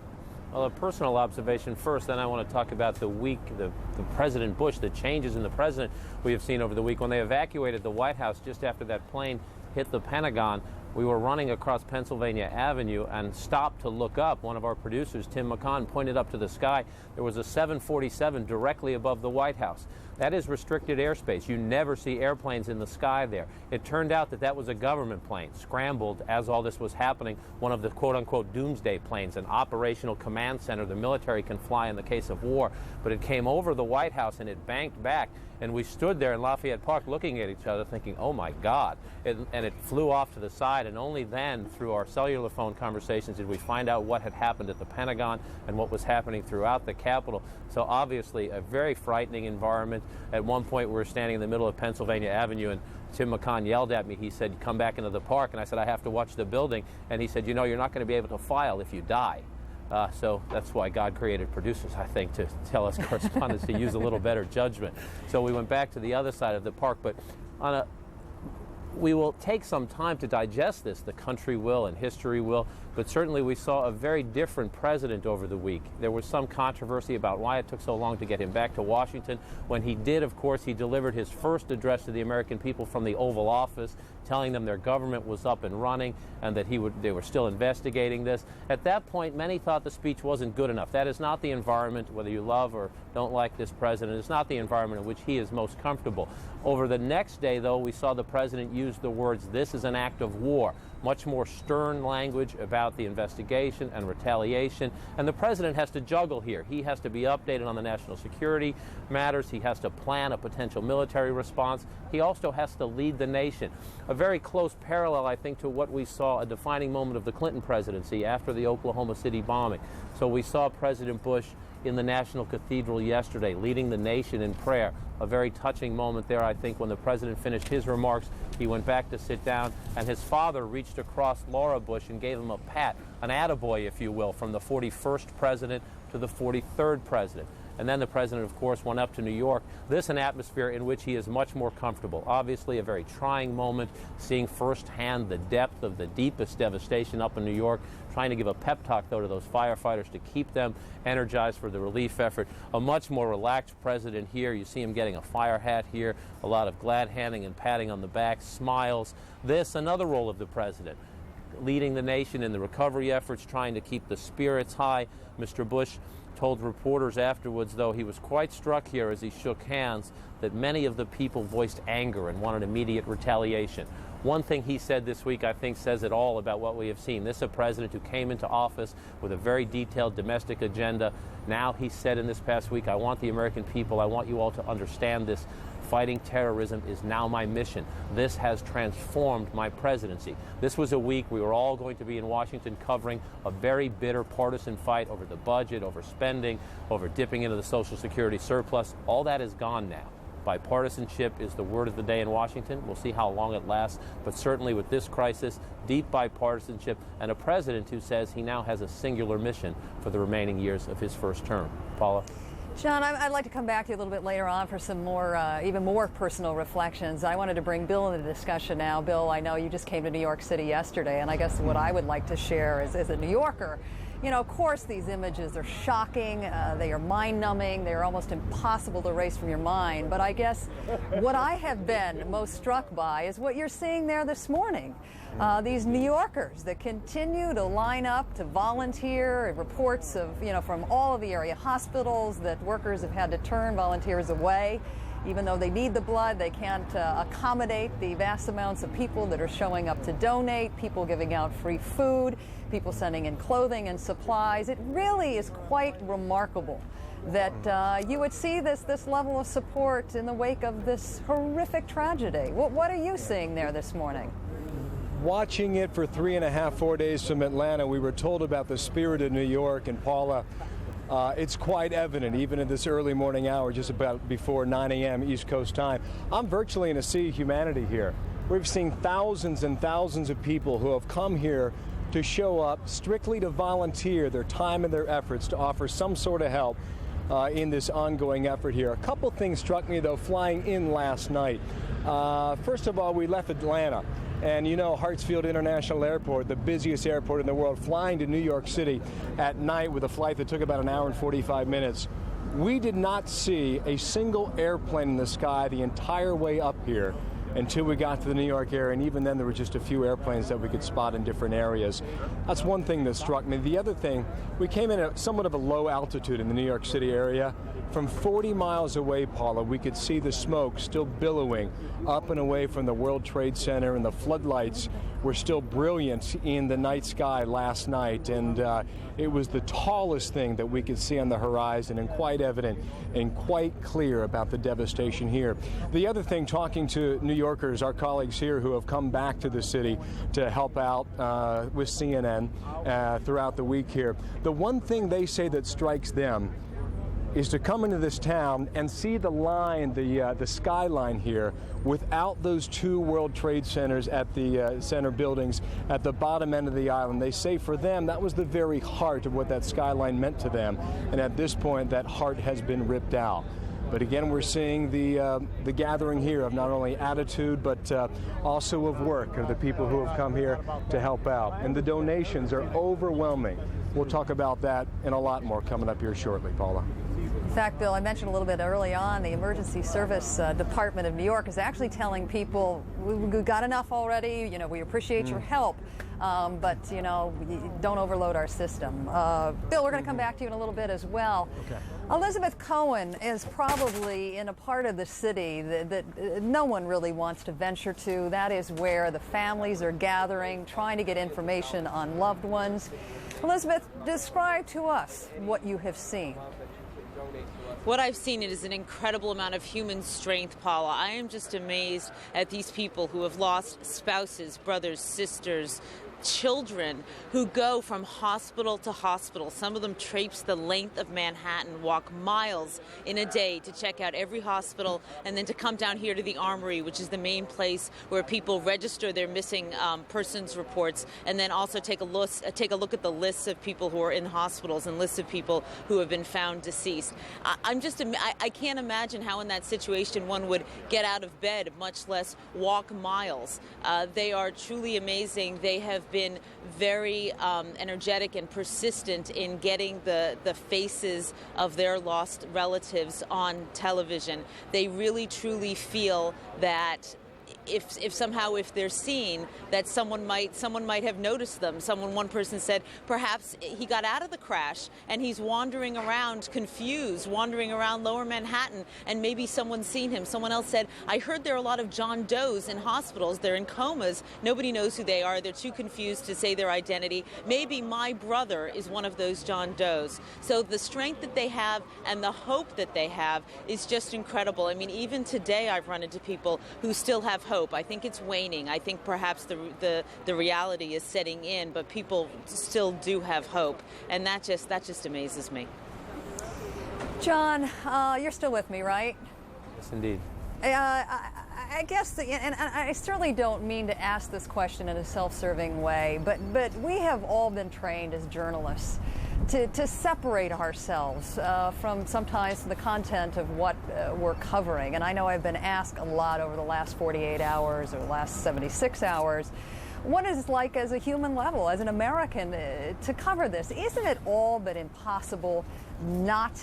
Well, a personal observation first, then I want to talk about the week, the President Bush, the changes in the president we have seen over the week. When they evacuated the White House just after that plane hit the Pentagon, we were running across Pennsylvania Avenue and stopped to look up. One of our producers, Tim McCann, pointed up to the sky. There was a 747 directly above the White House. That is restricted airspace. You never see airplanes in the sky there. It turned out that was a government plane, scrambled as all this was happening, one of the quote-unquote doomsday planes, an operational command center the military can fly in the case of war. But it came over the White House and it banked back. And we stood there in Lafayette Park looking at each other thinking, oh my God. And it flew off to the side, and only then, through our cellular phone conversations, did we find out what had happened at the Pentagon and what was happening throughout the Capitol. So obviously a very frightening environment. At one point we were standing in the middle of Pennsylvania Avenue, and Tim McCann yelled at me. He said, "Come back into the park." And I said, "I have to watch the building." And he said, "You know, you're not going to be able to file if you die." So that's why God created producers, I think, to tell us correspondents to use a little better judgment. So we went back to the other side of the park. But we will take some time to digest this. The country will and history will. But certainly we saw a very different president over the week. There was some controversy about why it took so long to get him back to Washington. When he did, of course, he delivered his first address to the American people from the Oval Office, telling them their government was up and running and that they were still investigating this. At that point, many thought the speech wasn't good enough. That is not the environment, whether you love or don't like this president, it's not the environment in which he is most comfortable. Over the next day, though, we saw the president use the words, "This is an act of war." Much more stern language about the investigation and retaliation. And the president has to juggle here. He has to be updated on the national security matters. He has to plan a potential military response. He also has to lead the nation. A very close parallel, I think, to what we saw, a defining moment of the Clinton presidency after the Oklahoma City bombing. So we saw President Bush in the National Cathedral yesterday, leading the nation in prayer. A very touching moment there, I think, when the president finished his remarks. He went back to sit down, and his father reached across Laura Bush and gave him a pat, an attaboy, if you will, from the 41st president to the 43rd president. And then the president, of course, went up to New York. This an atmosphere in which he is much more comfortable. Obviously, a very trying moment, seeing firsthand the depth of the deepest devastation up in New York, trying to give a pep talk, though, to those firefighters to keep them energized for the relief effort. A much more relaxed president here. You see him getting a fire hat here, a lot of glad handing and patting on the back, smiles. This, another role of the president, leading the nation in the recovery efforts, trying to keep the spirits high. Mr. Bush told reporters afterwards, though, he was quite struck here as he shook hands that many of the people voiced anger and wanted immediate retaliation. One thing he said this week, I think, says it all about what we have seen. This is a president who came into office with a very detailed domestic agenda. Now he said in this past week, I want the American people, I want you all to understand this. Fighting terrorism is now my mission. This has transformed my presidency. This was a week we were all going to be in Washington covering a very bitter partisan fight over the budget, over spending, over dipping into the Social Security surplus. All that is gone now. Bipartisanship is the word of the day in Washington. We'll see how long it lasts, but certainly with this crisis, deep bipartisanship, and a president who says he now has a singular mission for the remaining years of his first term. Paula? John, I'd like to come back to you a little bit later on for some more, even more personal reflections. I wanted to bring Bill into the discussion now. Bill, I know you just came to New York City yesterday, and I guess what I would like to share is, as a New Yorker, you know, of course, these images are shocking, they are mind-numbing, they are almost impossible to erase from your mind. But I guess what I have been most struck by is what you're seeing there this morning. These New Yorkers that continue to line up to volunteer, reports of, you know, from all of the area hospitals that workers have had to turn volunteers away. Even though they need the blood, they can't accommodate the vast amounts of people that are showing up to donate, people giving out free food, people sending in clothing and supplies. It really is quite remarkable that you would see this level of support in the wake of this horrific tragedy. What are you seeing there this morning? Watching it for 3.5, 4 days from Atlanta, we were told about the spirit of New York, and Paula, it's quite evident, even in this early morning hour, just about before 9 a.m. East Coast time. I'm virtually in a sea of humanity here. We've seen thousands and thousands of people who have come here to show up strictly to volunteer their time and their efforts to offer some sort of help in this ongoing effort here. A couple things struck me, though, flying in last night. First of all, we left Atlanta. And you know, Hartsfield International Airport, the busiest airport in the world, flying to New York City at night with a flight that took about an hour and 45 minutes. We did not see a single airplane in the sky the entire way up here until we got to the New York area, and even then there were just a few airplanes that we could spot in different areas. That's one thing that struck me. The other thing, we came in at somewhat of a low altitude in the New York City area. From 40 miles away, Paula, we could see the smoke still billowing up and away from the World Trade Center, and the floodlights were still brilliant in the night sky last night. And it was the tallest thing that we could see on the horizon, and quite evident and quite clear about the devastation here. The other thing, talking to New Yorkers, our colleagues here who have come back to the city to help out with CNN throughout the week here, the one thing they say that strikes them is to come into this town and see the line, the skyline here, without those two World Trade Centers at the center buildings at the bottom end of the island. They say for them that was the very heart of what that skyline meant to them, and at this point that heart has been ripped out. But again, we're seeing the gathering here of not only attitude but also of work of the people who have come here to help out, and the donations are overwhelming. We'll talk about that and a lot more coming up here shortly, Paula. In fact, Bill, I mentioned a little bit early on, the Emergency Service Department of New York is actually telling people, we got enough already, you know, we appreciate your help, but, you know, don't overload our system. Bill, we're going to come back to you in a little bit as well. Okay. Elizabeth Cohen is probably in a part of the city that no one really wants to venture to. That is where the families are gathering, trying to get information on loved ones. Elizabeth, describe to us what you have seen. What I've seen is an incredible amount of human strength, Paula. I am just amazed at these people who have lost spouses, brothers, sisters, children who go from hospital to hospital. Some of them traipse the length of Manhattan, walk miles in a day to check out every hospital, and then to come down here to the Armory, which is the main place where people register their missing persons reports, and then also take a look at the lists of people who are in hospitals and lists of people who have been found deceased. I can't imagine how in that situation one would get out of bed, much less walk miles. They are truly amazing. They have been very energetic and persistent in getting the faces of their lost relatives on television. They really truly feel that if somehow they're seen, that someone might have noticed them. One person said perhaps he got out of the crash and he's wandering around confused, wandering around Lower Manhattan, and maybe someone's seen him. Someone else said, I heard there are a lot of John Does in hospitals. They're in comas. Nobody knows who they are. They're too confused to say their identity. Maybe my brother is one of those John Does. So the strength that they have and the hope that they have is just incredible. I mean, even today I've run into people who still have hope. I think it's waning. I think perhaps the reality is setting in, but people still do have hope, and that just amazes me. John, you're still with me, right? Yes, indeed. I guess, and I certainly don't mean to ask this question in a self-serving way, but we have all been trained as journalists to separate ourselves from sometimes the content of what we're covering. And I know I've been asked a lot over the last 48 hours or the last 76 hours what it's like as a human level, as an American, to cover this. Isn't it all but impossible not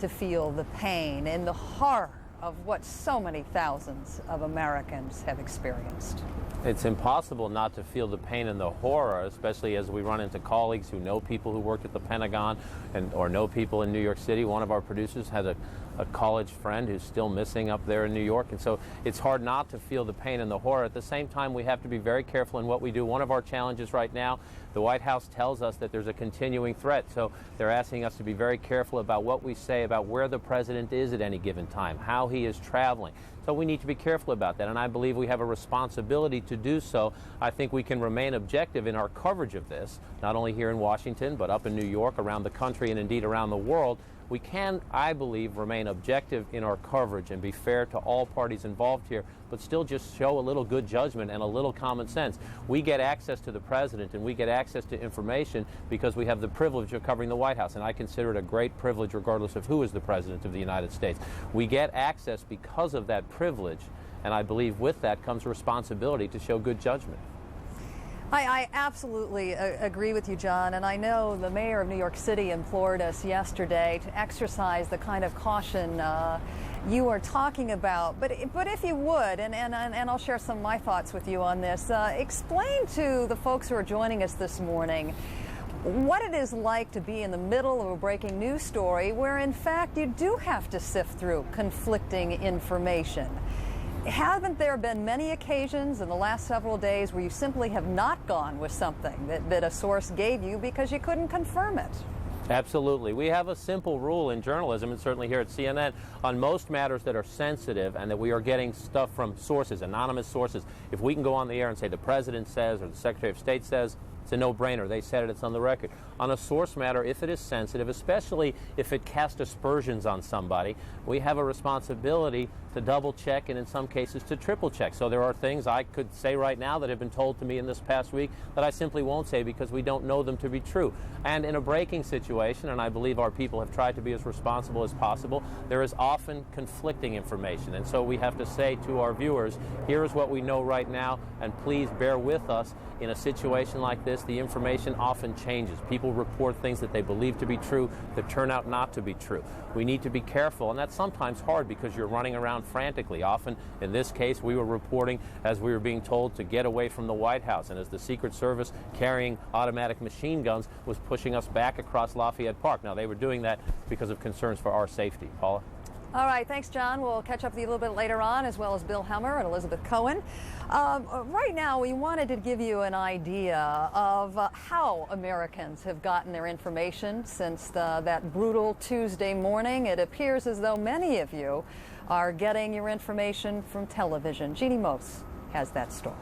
to feel the pain and the horror of what so many thousands of Americans have experienced? It's impossible not to feel the pain and the horror, especially as we run into colleagues who know people who worked at the Pentagon or know people in New York City. One of our producers had a college friend who's still missing up there in New York, and so it's hard not to feel the pain and the horror. At the same time, we have to be very careful in what we do. One of our challenges right now, the White House tells us that there's a continuing threat, so they're asking us to be very careful about what we say about where the president is at any given time, how he is traveling. So we need to be careful about that, and I believe we have a responsibility to do so. I think we can remain objective in our coverage of this, not only here in Washington, but up in New York, around the country, and indeed around the world. We can, I believe, remain objective in our coverage and be fair to all parties involved here, but still just show a little good judgment and a little common sense. We get access to the president and we get access to information because we have the privilege of covering the White House, and I consider it a great privilege regardless of who is the president of the United States. We get access because of that privilege, and I believe with that comes responsibility to show good judgment. I absolutely agree with you, John, and I know the mayor of New York City implored us yesterday to exercise the kind of caution you are talking about. But if you would, and I'll share some of my thoughts with you on this, explain to the folks who are joining us this morning what it is like to be in the middle of a breaking news story where, in fact, you do have to sift through conflicting information. Haven't there been many occasions in the last several days where you simply have not gone with something that a source gave you because you couldn't confirm it? Absolutely. We have a simple rule in journalism, and certainly here at CNN, on most matters that are sensitive and that we are getting stuff from sources, anonymous sources. If we can go on the air and say the president says or the Secretary of State says, it's a no-brainer. They said it, it's on the record. On a source matter, if it is sensitive, especially if it casts aspersions on somebody, we have a responsibility to double-check and in some cases to triple-check. So there are things I could say right now that have been told to me in this past week that I simply won't say because we don't know them to be true. And in a breaking situation, and I believe our people have tried to be as responsible as possible, there is often conflicting information. And so we have to say to our viewers, here is what we know right now, and please bear with us. In a situation like this, the information often changes. People report things that they believe to be true that turn out not to be true. We need to be careful, and that's sometimes hard because you're running around frantically. Often, in this case, we were reporting as we were being told to get away from the White House, and as the Secret Service carrying automatic machine guns was pushing us back across Lafayette Park. Now, they were doing that because of concerns for our safety. Paula? All right, thanks, John. We'll catch up with you a little bit later on, as well as Bill Hemmer and Elizabeth Cohen. Right now, we wanted to give you an idea of how Americans have gotten their information since that brutal Tuesday morning. It appears as though many of you are getting your information from television. Jeannie Mose has that story.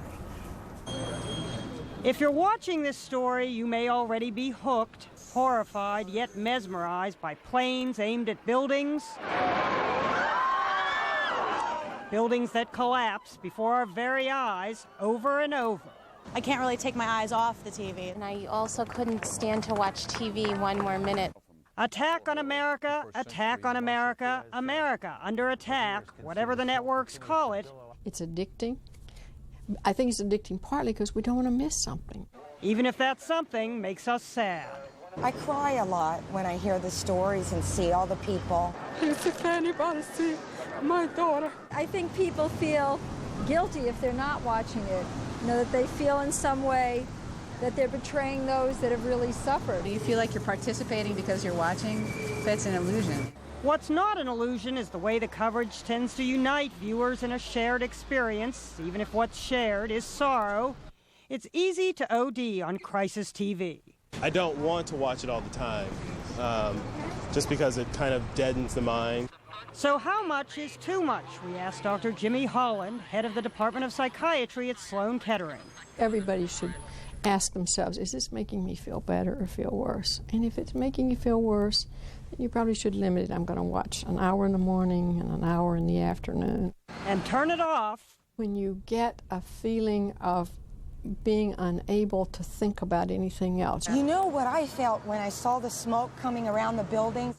If you're watching this story, you may already be hooked, horrified, yet mesmerized by planes aimed at buildings. Buildings that collapse before our very eyes over and over. I can't really take my eyes off the TV. And I also couldn't stand to watch TV one more minute. Attack on America, attack on America, America under attack, whatever the networks call it. It's addicting. I think it's addicting partly because we don't want to miss something. Even if that something makes us sad. I cry a lot when I hear the stories and see all the people. If anybody see my daughter. I think people feel guilty if they're not watching it. You know, that they feel in some way that they're betraying those that have really suffered. Do you feel like you're participating because you're watching? That's an illusion. What's not an illusion is the way the coverage tends to unite viewers in a shared experience, even if what's shared is sorrow. It's easy to OD on crisis TV. I don't want to watch it all the time, just because it kind of deadens the mind. So how much is too much? We asked Dr. Jimmy Holland, head of the Department of Psychiatry at Sloan Kettering. Everybody should ask themselves, is this making me feel better or feel worse? And if it's making you feel worse, then you probably should limit it. I'm going to watch an hour in the morning and an hour in the afternoon. And turn it off. When you get a feeling of being unable to think about anything else. You know what I felt when I saw the smoke coming around the buildings?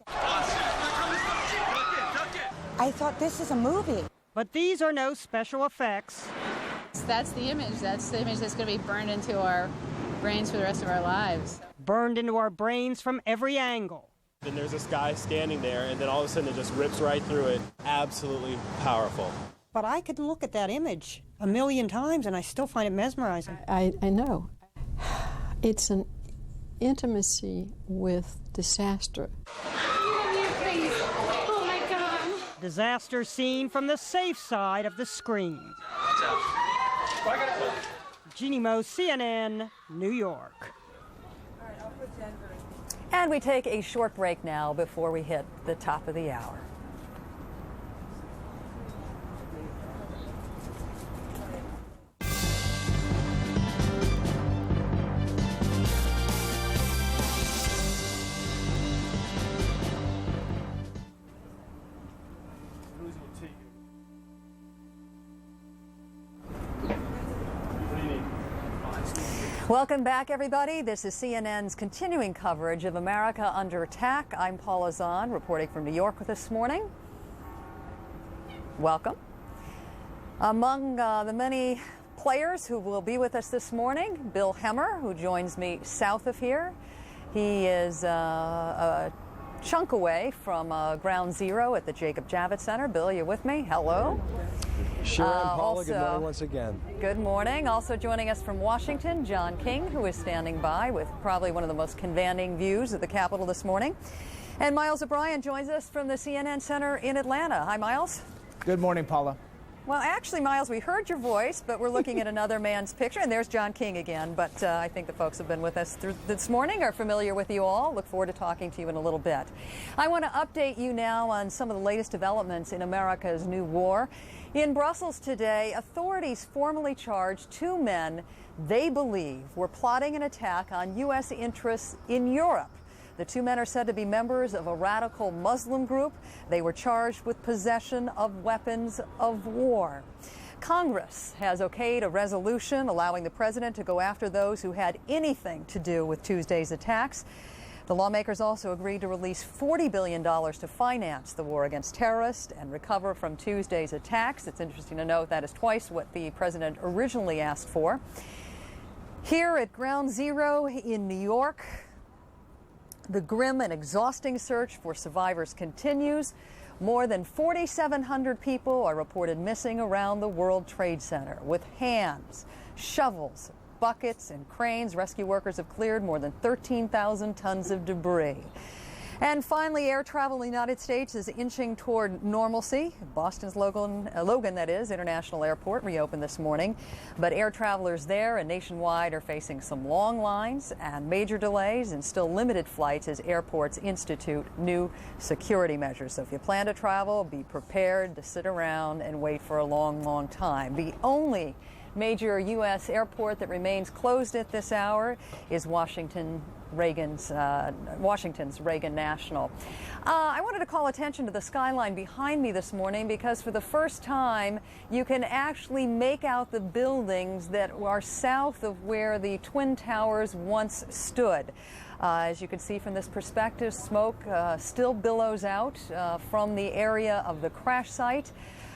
I thought, this is a movie. But these are no special effects. That's the image. That's the image that's going to be burned into our brains for the rest of our lives. Burned into our brains from every angle. Then there's this guy standing there, and then all of a sudden it just rips right through it. Absolutely powerful. But I could look at that image a million times, and I still find it mesmerizing. I know. It's an intimacy with disaster. Oh my God. Disaster scene from the safe side of the screen. Jeannie Moe, CNN, New York. And we take a short break now before we hit the top of the hour. Welcome back, everybody. This is CNN's continuing coverage of America Under Attack. I'm Paula Zahn, reporting from New York this morning. Welcome. Among the many players who will be with us this morning, Bill Hemmer, who joins me south of here. He is a chunk away from Ground Zero at the Jacob Javits Center. Bill, you with me? Hello. Sure, Paula. Good morning once again. Good morning. Also joining us from Washington, John King, who is standing by with probably one of the most commanding views of the Capitol this morning. And Miles O'Brien joins us from the CNN Center in Atlanta. Hi, Miles. Good morning, Paula. Well, actually, Miles, we heard your voice, but we're looking at another man's picture, and there's John King again. But I think the folks who have been with us this morning are familiar with you all. Look forward to talking to you in a little bit. I want to update you now on some of the latest developments in America's new war. In Brussels today, authorities formally charged two men they believe were plotting an attack on U.S. interests in Europe. The two men are said to be members of a radical Muslim group. They were charged with possession of weapons of war. Congress has okayed a resolution allowing the president to go after those who had anything to do with Tuesday's attacks. The lawmakers also agreed to release $40 billion to finance the war against terrorists and recover from Tuesday's attacks. It's interesting to note that is twice what the president originally asked for. Here at Ground Zero in New York, the grim and exhausting search for survivors continues. More than 4,700 people are reported missing around the World Trade Center. With hands, shovels, buckets, and cranes, rescue workers have cleared more than 13,000 tons of debris. And finally, air travel in the United States is inching toward normalcy. Boston's Logan, that is, International Airport reopened this morning. But air travelers there and nationwide are facing some long lines and major delays and still limited flights as airports institute new security measures. So if you plan to travel, be prepared to sit around and wait for a long, long time. The only major U.S. airport that remains closed at this hour is Washington's Reagan National. I wanted to call attention to the skyline behind me this morning because for the first time you can actually make out the buildings that are south of where the Twin Towers once stood. As you can see from this perspective, smoke still billows out from the area of the crash site.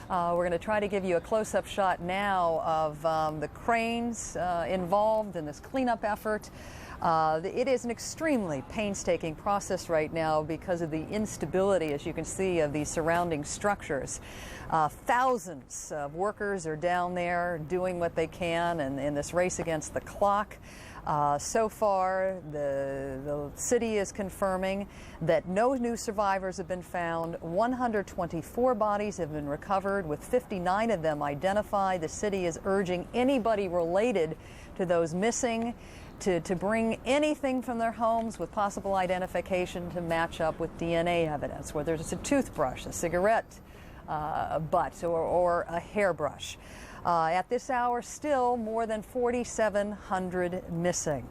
We're going to try to give you a close-up shot now of the cranes involved in this cleanup effort. It is an extremely painstaking process right now because of the instability, as you can see, of the surrounding structures. Thousands of workers are down there doing what they can in this race against the clock. So far, the city is confirming that no new survivors have been found. 124 bodies have been recovered, with 59 of them identified. The city is urging anybody related to those missing to bring anything from their homes with possible identification to match up with DNA evidence, whether it's a toothbrush, a cigarette butt, or a hairbrush. At this hour, still more than 4,700 missing.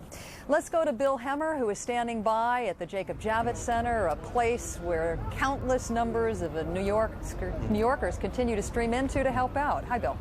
Let's go to Bill Hemmer, who is standing by at the Jacob Javits Center, a place where countless numbers of New Yorkers continue to stream into to help out. Hi, Bill.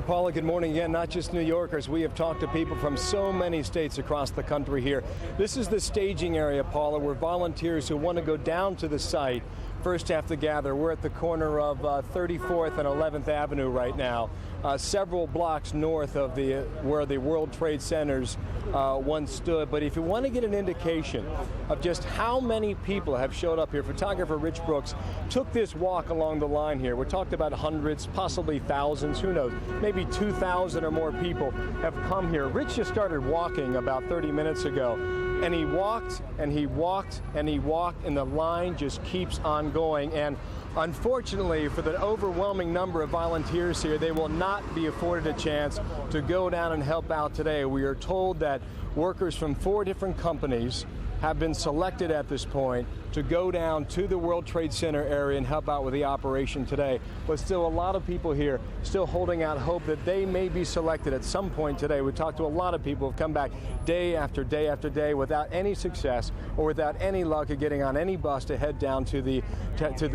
Paula, good morning again. Not just New Yorkers. We have talked to people from so many states across the country here. This is the staging area, Paula, where volunteers who want to go down to the site first have to gather. We're at the corner of 34th and 11th Avenue right now, several blocks north of where the World Trade Centers once stood. But if you want to get an indication of just how many people have showed up here, photographer Rich Brooks took this walk along the line here. We're talking about hundreds, possibly thousands, who knows, maybe 2,000 or more people have come here. Rich just started walking about 30 minutes ago. And he walked, and he walked, and he walked, and the line just keeps on going. And unfortunately, for the overwhelming number of volunteers here, they will not be afforded a chance to go down and help out today. We are told that workers from 4 different companies have been selected at this point to go down to the World Trade Center area and help out with the operation today. But still, a lot of people here still holding out hope that they may be selected at some point today. We talked to a lot of people who have come back day after day after day without any success or without any luck of getting on any bus to head down to the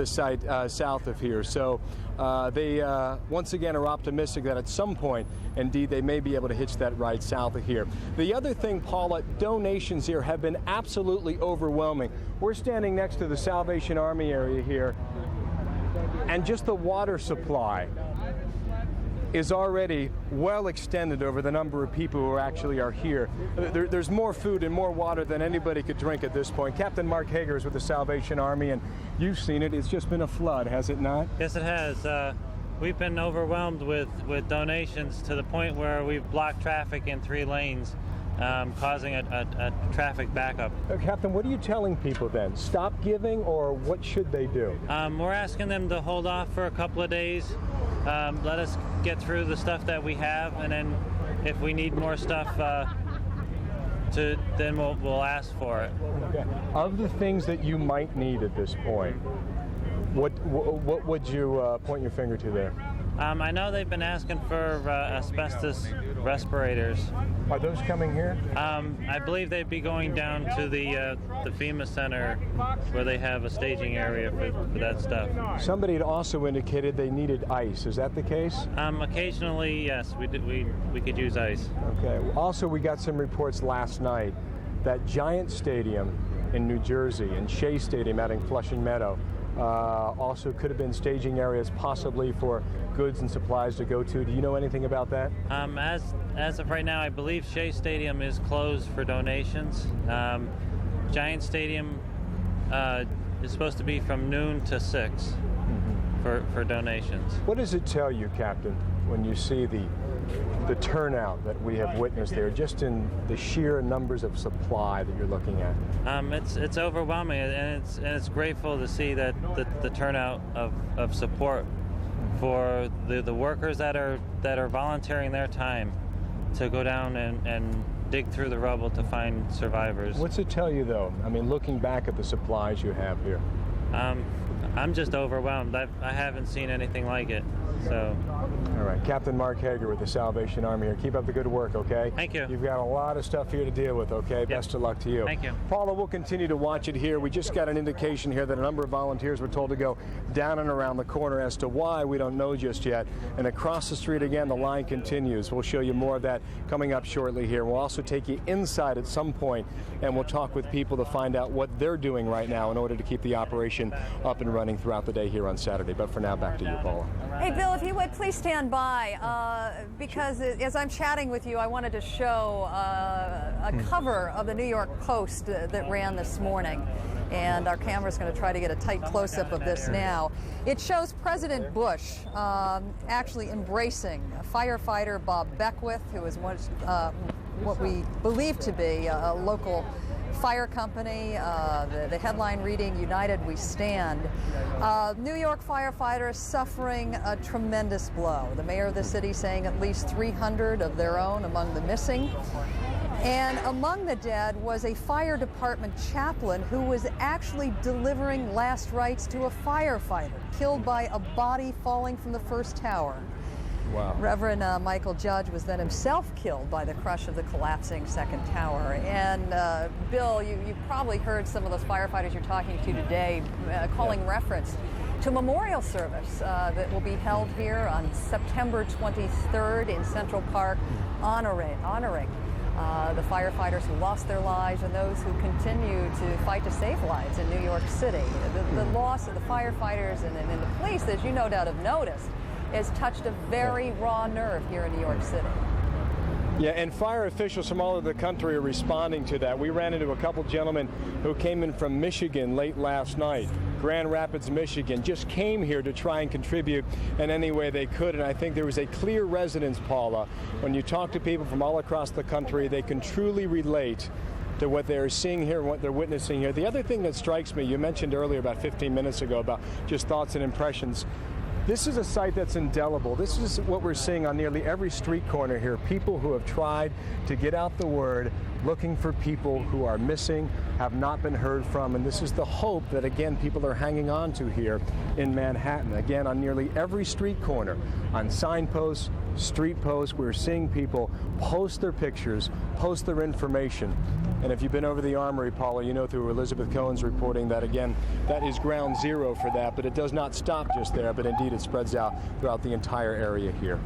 site south of here. So they once again are optimistic that at some point, indeed, they may be able to hitch that ride south of here. The other thing, Paula, donations here have been absolutely overwhelming. We're standing next to the Salvation Army area here, and just the water supply is already well extended over the number of people who actually are here. There's more food and more water than anybody could drink at this point. Captain Mark Hager is with the Salvation Army, and you've seen it. It's just been a flood, has it not? Yes, it has. We've been overwhelmed with donations to the point where we've blocked traffic in 3 lanes, causing a traffic backup. Captain, what are you telling people then? Stop giving, or what should they do? We're asking them to hold off for a couple of days, let us get through the stuff that we have, and then if we need more stuff, then we'll ask for it. Okay. Of the things that you might need at this point, what would you point your finger to there? I know they've been asking for asbestos respirators. Are those coming here? I believe they'd be going down to the FEMA center where they have a staging area for that stuff. Somebody had also indicated they needed ice. Is that the case? Occasionally, yes, we could use ice. Okay. Also, we got some reports last night that Giant Stadium in New Jersey and Shea Stadium out in Flushing Meadow also could have been staging areas possibly for goods and supplies to go to. Do you know anything about that? As of right now, I believe Shea Stadium is closed for donations. Giant Stadium is supposed to be from noon to 6 for donations. What does it tell you, Captain, when you see the turnout that we have witnessed there, just in the sheer numbers of supply that you're looking at? It's overwhelming, and it's grateful to see that the turnout of support for the workers that are volunteering their time to go down and dig through the rubble to find survivors. What's it tell you, though? I mean, looking back at the supplies you have here. I'm just overwhelmed. I haven't seen anything like it So. All right, Captain Mark Hager with the Salvation Army here. Keep up the good work, okay? Thank you. You've got a lot of stuff here to deal with, okay? Yep. Best of luck to you. Thank you. Paula, we'll continue to watch it here. We just got an indication here that a number of volunteers were told to go down and around the corner. As to why, we don't know just yet. And across the street again, the line continues. We'll show you more of that coming up shortly here. We'll also take you inside at some point, and we'll talk with people to find out what they're doing right now in order to keep the operation up and running throughout the day here on Saturday. But for now, back to you, Paula. Hey, Bill, if you would, please stand by, because as I'm chatting with you, I wanted to show a cover of the New York Post that ran this morning. And our camera's going to try to get a tight close-up of this now. It shows President Bush actually embracing firefighter Bob Beckwith, who was once what we believe to be a local fire company. The headline reading, "United We Stand." New York firefighters suffering a tremendous blow. The mayor of the city saying at least 300 of their own among the missing. And among the dead was a fire department chaplain who was actually delivering last rites to a firefighter, killed by a body falling from the first tower. Wow. Reverend Michael Judge was then himself killed by the crush of the collapsing second tower. And Bill, you probably heard some of those firefighters you're talking to today calling reference to a memorial service that will be held here on September 23rd in Central Park, honoring the firefighters who lost their lives and those who continue to fight to save lives in New York City. The loss of the firefighters and the police, as you no doubt have noticed, has touched a very raw nerve here in New York City. Yeah, and fire officials from all over the country are responding to that. We ran into a couple gentlemen who came in from Michigan late last night. Grand Rapids, Michigan, just came here to try and contribute in any way they could. And I think there was a clear resonance, Paula. When you talk to people from all across the country, they can truly relate to what they're seeing here and what they're witnessing here. The other thing that strikes me, you mentioned earlier about 15 minutes ago about just thoughts and impressions. This is a site that's indelible. This is what we're seeing on nearly every street corner here. People who have tried to get out the word, looking for people who are missing, have not been heard from. And this is the hope that, again, people are hanging on to here in Manhattan. Again, on nearly every street corner, on signposts, street posts, we're seeing people post their pictures, post their information. And if you've been over the Armory, Paula, you know through Elizabeth Cohen's reporting that, again, that is ground zero for that. But it does not stop just there, but indeed it spreads out throughout the entire area here.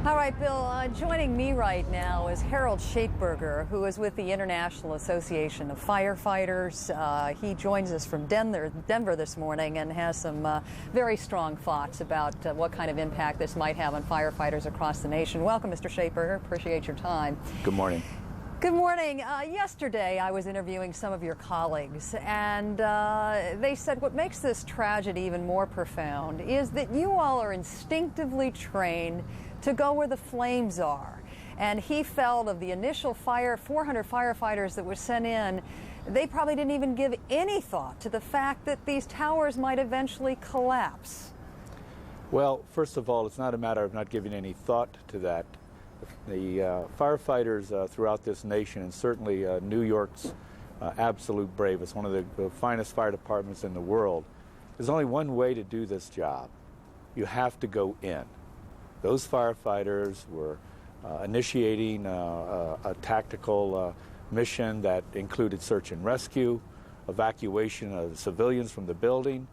All right, Bill, joining me right now is Harold Schaitberger, who is with the International Association of Firefighters. He joins us from Denver this morning and has some very strong thoughts about what kind of impact this might have on firefighters across the nation. Welcome, Mr. Schaitberger. Appreciate your time. Good morning. Good morning. Yesterday, I was interviewing some of your colleagues, and they said what makes this tragedy even more profound is that you all are instinctively trained to go where the flames are. And he felt of the initial 400 firefighters that were sent in, they probably didn't even give any thought to the fact that these towers might eventually collapse. Well, first of all, it's not a matter of not giving any thought to that. The firefighters throughout this nation, and certainly New York's absolute bravest, one of the finest fire departments in the world, there's only one way to do this job. You have to go in. Those firefighters were initiating a tactical mission that included search and rescue, evacuation of civilians from the building,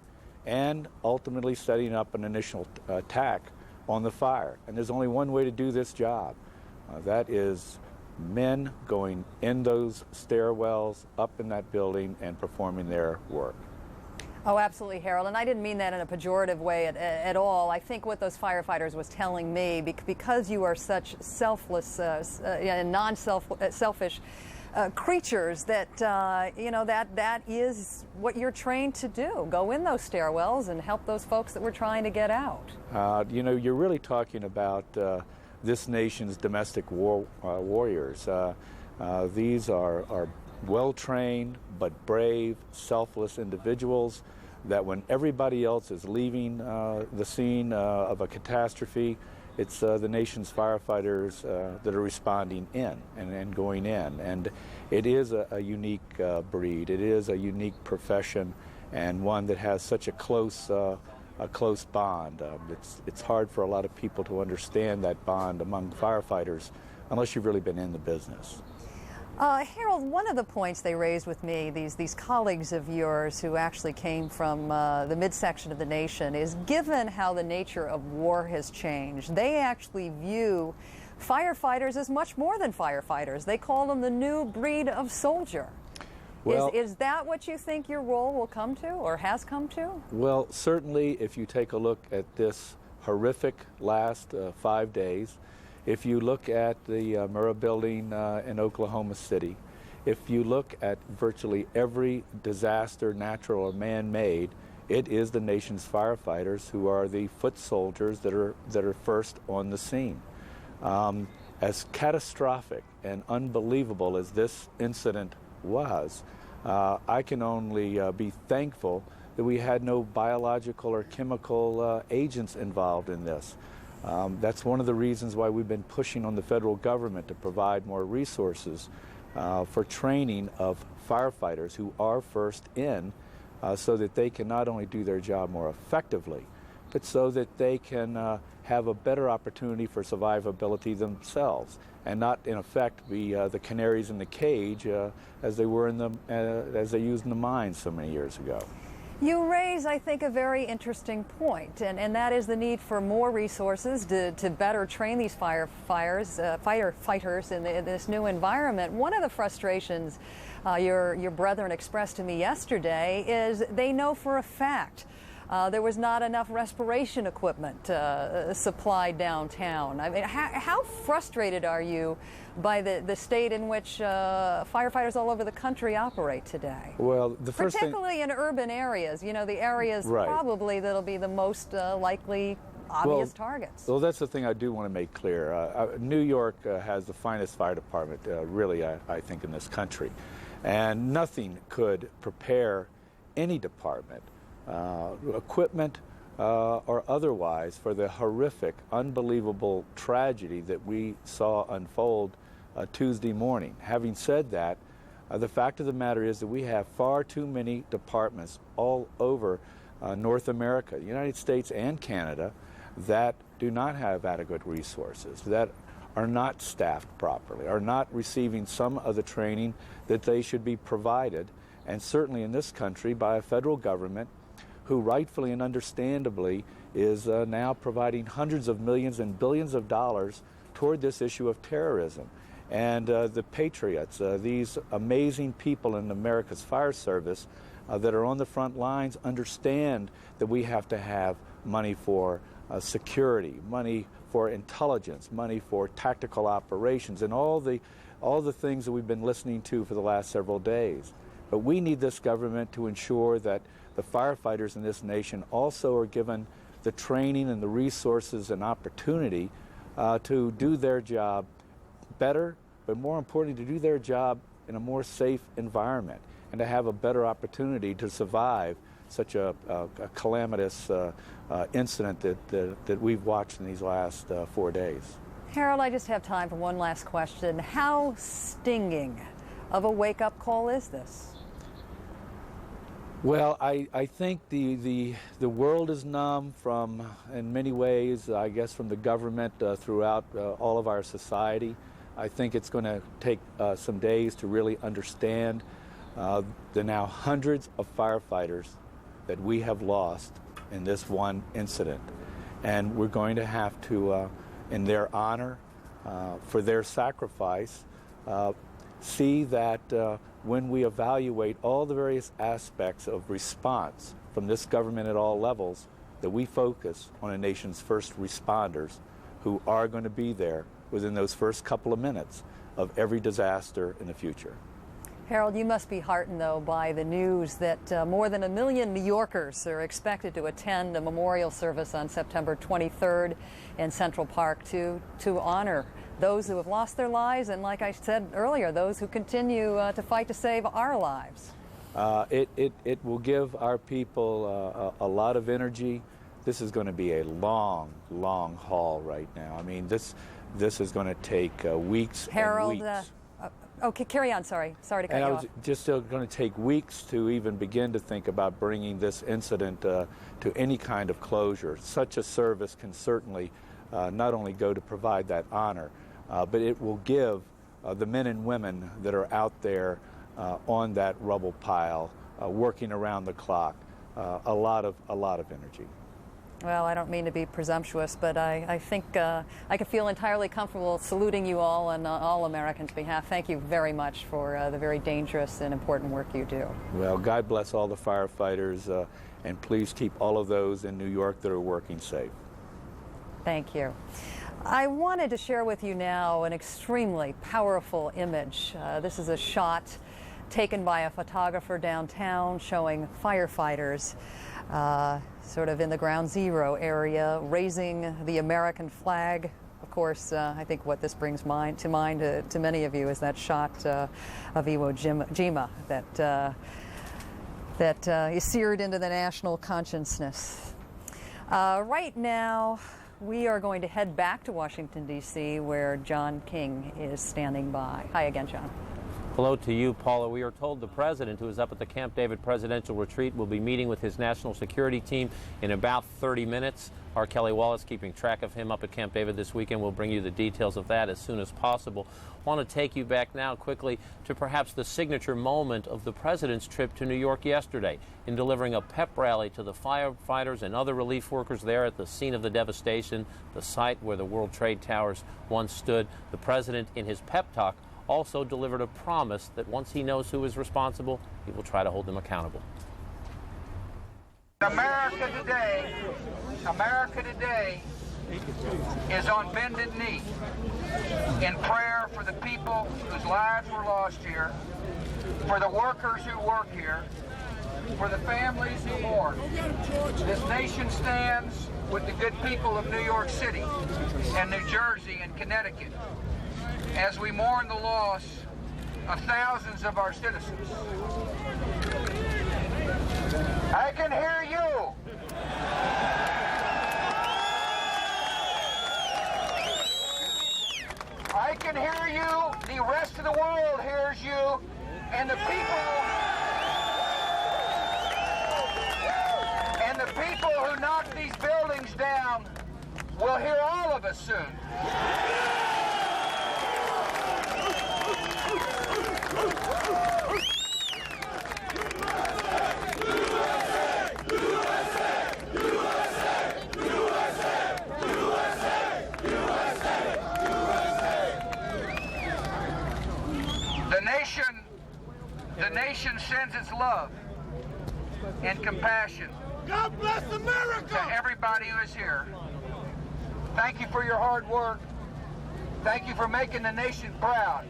and ultimately setting up an initial attack on the fire. And there's only one way to do this job. That is men going in those stairwells, up in that building, and performing their work. Oh, absolutely, Harold. And I didn't mean that in a pejorative way at all. I think what those firefighters was telling me, because you are such selfless and non-selfish creatures, that you know that is what you're trained to do. Go in those stairwells and help those folks that were trying to get out. You know, you're really talking about this nation's domestic warriors. These are well-trained but brave, selfless individuals that when everybody else is leaving the scene of a catastrophe, it's the nation's firefighters that are responding in and going in. And it is a unique breed. It is a unique profession, and one that has such a close a close bond. It's hard for a lot of people to understand that bond among firefighters unless you've really been in the business. Harold, one of the points they raised with me, these colleagues of yours who actually came from the midsection of the nation, is given how the nature of war has changed, they actually view firefighters as much more than firefighters. They call them the new breed of soldier. Well, is that what you think your role will come to or has come to? Well, certainly if you take a look at this horrific last 5 days, if you look at the Murrah building in Oklahoma City, if you look at virtually every disaster, natural or man-made, it is the nation's firefighters who are the foot soldiers that are first on the scene. As catastrophic and unbelievable as this incident was, I can only be thankful that we had no biological or chemical agents involved in this. That's one of the reasons why we've been pushing on the federal government to provide more resources for training of firefighters who are first in, so that they can not only do their job more effectively, but so that they can have a better opportunity for survivability themselves and not, in effect, be the canaries in the cage as they were as they used in the mines so many years ago. You raise, I think, a very interesting point, and that is the need for more resources to better train these firefighters in this new environment. One of the frustrations your brethren expressed to me yesterday is they know for a fact there was not enough respiration equipment supplied downtown. I mean, how frustrated are you by the state in which firefighters all over the country operate today? Well, the first particularly in urban areas, you know, the areas probably that'll be the most likely obvious targets. Well, that's the thing I do want to make clear. New York has the finest fire department, really, I think, in this country. And nothing could prepare any department, equipment or otherwise, for the horrific, unbelievable tragedy that we saw unfold Tuesday morning. Having said that, the fact of the matter is that we have far too many departments all over North America, the United States and Canada, that do not have adequate resources, that are not staffed properly, are not receiving some of the training that they should be provided, and certainly in this country by a federal government who rightfully and understandably is now providing hundreds of millions and billions of dollars toward this issue of terrorism. And the Patriots, these amazing people in America's fire service that are on the front lines, understand that we have to have money for security, money for intelligence, money for tactical operations, and all the things that we've been listening to for the last several days. But we need this government to ensure that the firefighters in this nation also are given the training and the resources and opportunity to do their job better, but more importantly, to do their job in a more safe environment and to have a better opportunity to survive such a calamitous incident that we've watched in these last 4 days. Harold, I just have time for one last question. How stinging of a wake-up call is this? Well, I think the world is numb from, in many ways, I guess, from the government throughout all of our society. I think it's going to take some days to really understand the now hundreds of firefighters that we have lost in this one incident. And we're going to have to, in their honor, for their sacrifice, see that when we evaluate all the various aspects of response from this government at all levels, that we focus on a nation's first responders who are going to be there within those first couple of minutes of every disaster in the future. Harold, you must be heartened, though, by the news that more than 1 million New Yorkers are expected to attend a memorial service on September 23rd in Central Park to honor those who have lost their lives and, like I said earlier, those who continue to fight to save our lives. It will give our people a lot of energy. This is going to be a long, long haul right now. I mean, this is going to take weeks Harold, and weeks. Okay, carry on. Sorry to cut And you I off. was just going to take weeks to even begin to think about bringing this incident to any kind of closure. Such a service can certainly not only go to provide that honor, but it will give the men and women that are out there on that rubble pile, working around the clock, a lot of energy. Well, I don't mean to be presumptuous, but I think I can feel entirely comfortable saluting you all on all Americans' behalf. Thank you very much for the very dangerous and important work you do. Well, God bless all the firefighters, and please keep all of those in New York that are working safe. Thank you. I wanted to share with you now an extremely powerful image. This is a shot taken by a photographer downtown showing firefighters sort of in the ground zero area, raising the American flag. Of course, I think what this brings to mind to many of you is that shot of Iwo Jima that is seared into the national consciousness. Right now, we are going to head back to Washington, D.C., where John King is standing by. Hi again, John. Hello to you, Paula. We are told the president, who is up at the Camp David presidential retreat, will be meeting with his national security team in about 30 minutes. Our Kelly Wallace, keeping track of him up at Camp David this weekend, will bring you the details of that as soon as possible. I want to take you back now quickly to perhaps the signature moment of the president's trip to New York yesterday in delivering a pep rally to the firefighters and other relief workers there at the scene of the devastation, the site where the World Trade Towers once stood. The president, in his pep talk, also delivered a promise that once he knows who is responsible, he will try to hold them accountable. America today is on bended knee in prayer for the people whose lives were lost here, for the workers who work here, for the families who mourn. This nation stands with the good people of New York City and New Jersey and Connecticut as we mourn the loss of thousands of our citizens. I can hear you. I can hear you. The rest of the world hears you. And the people who knock these buildings down will hear all of us soon. The nation sends its love and compassion. God bless America! To everybody who is here. Thank you for your hard work. Thank you for making the nation proud.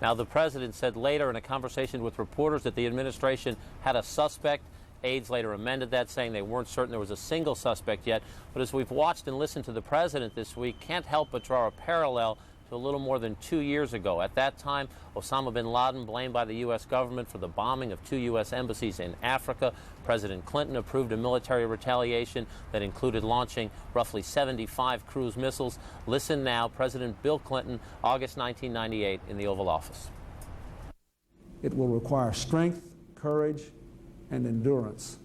Now, the president said later in a conversation with reporters that the administration had a suspect. Aides later amended that, saying they weren't certain there was a single suspect yet. But as we've watched and listened to the president this week, can't help but draw a parallel to a little more than 2 years ago. At that time, Osama bin Laden, blamed by the U.S. government for the bombing of 2 U.S. embassies in Africa. President Clinton approved a military retaliation that included launching roughly 75 cruise missiles. Listen now, President Bill Clinton, August 1998, in the Oval Office. It will require strength, courage, and endurance.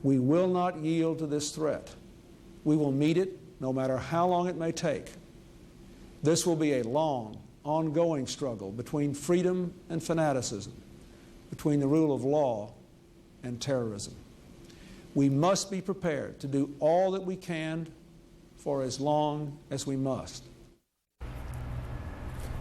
We will not yield to this threat. We will meet it no matter how long it may take. This will be a long, ongoing struggle between freedom and fanaticism, between the rule of law and terrorism. We must be prepared to do all that we can for as long as we must.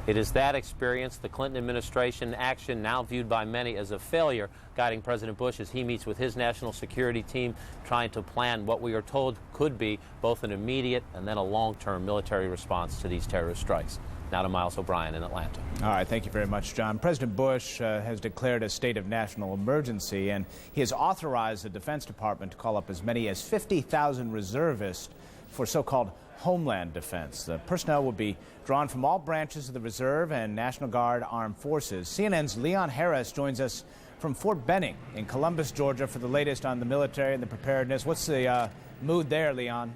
It is that experience, the Clinton administration action, now viewed by many as a failure, guiding President Bush as he meets with his national security team, trying to plan what we are told could be both an immediate and then a long-term military response to these terrorist strikes. Now to Miles O'Brien in Atlanta. All right, thank you very much, John. President Bush has declared a state of national emergency, and he has authorized the Defense Department to call up as many as 50,000 reservists for so-called homeland defense. The personnel will be drawn from all branches of the Reserve and National Guard Armed Forces. CNN's Leon Harris joins us from Fort Benning in Columbus, Georgia, for the latest on the military and the preparedness. What's the mood there, Leon?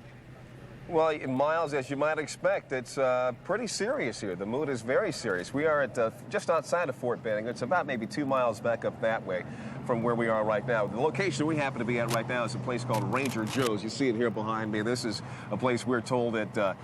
Well, Miles, as you might expect, it's pretty serious here. The mood is very serious. We are at just outside of Fort Benning. It's about maybe 2 miles back up that way from where we are right now. The location we happen to be at right now is a place called Ranger Joe's. You see it here behind me. This is a place we're told that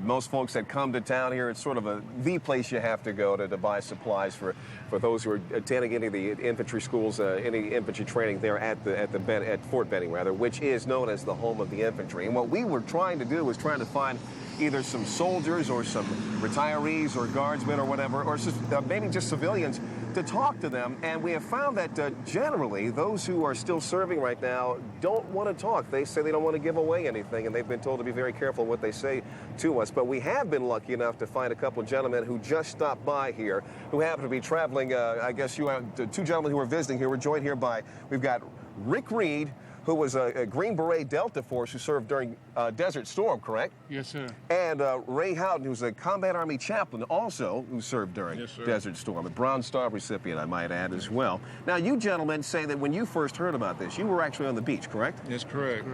most folks that come to town here, it's sort of the place you have to go to buy supplies for those who are attending any of the infantry schools, any infantry training there at Fort Benning, rather, which is known as the home of the infantry. And what we were trying to do was trying to find either some soldiers or some retirees or guardsmen or whatever, or maybe just civilians to talk to them. And we have found that generally those who are still serving right now don't want to talk. They say they don't want to give away anything, and they've been told to be very careful what they say to us. But we have been lucky enough to find a couple of gentlemen who just stopped by here, who happen to be traveling. I guess you have 2 gentlemen who are visiting here. We're joined here by, we've got Rick Reed, who was a Green Beret Delta Force who served during Desert Storm, correct? Yes, sir. And Ray Houghton, who's a Combat Army chaplain also, who served during Desert Storm, a Bronze Star recipient, I might add, as well. Now, you gentlemen say that when you first heard about this, you were actually on the beach, correct? Yes, correct.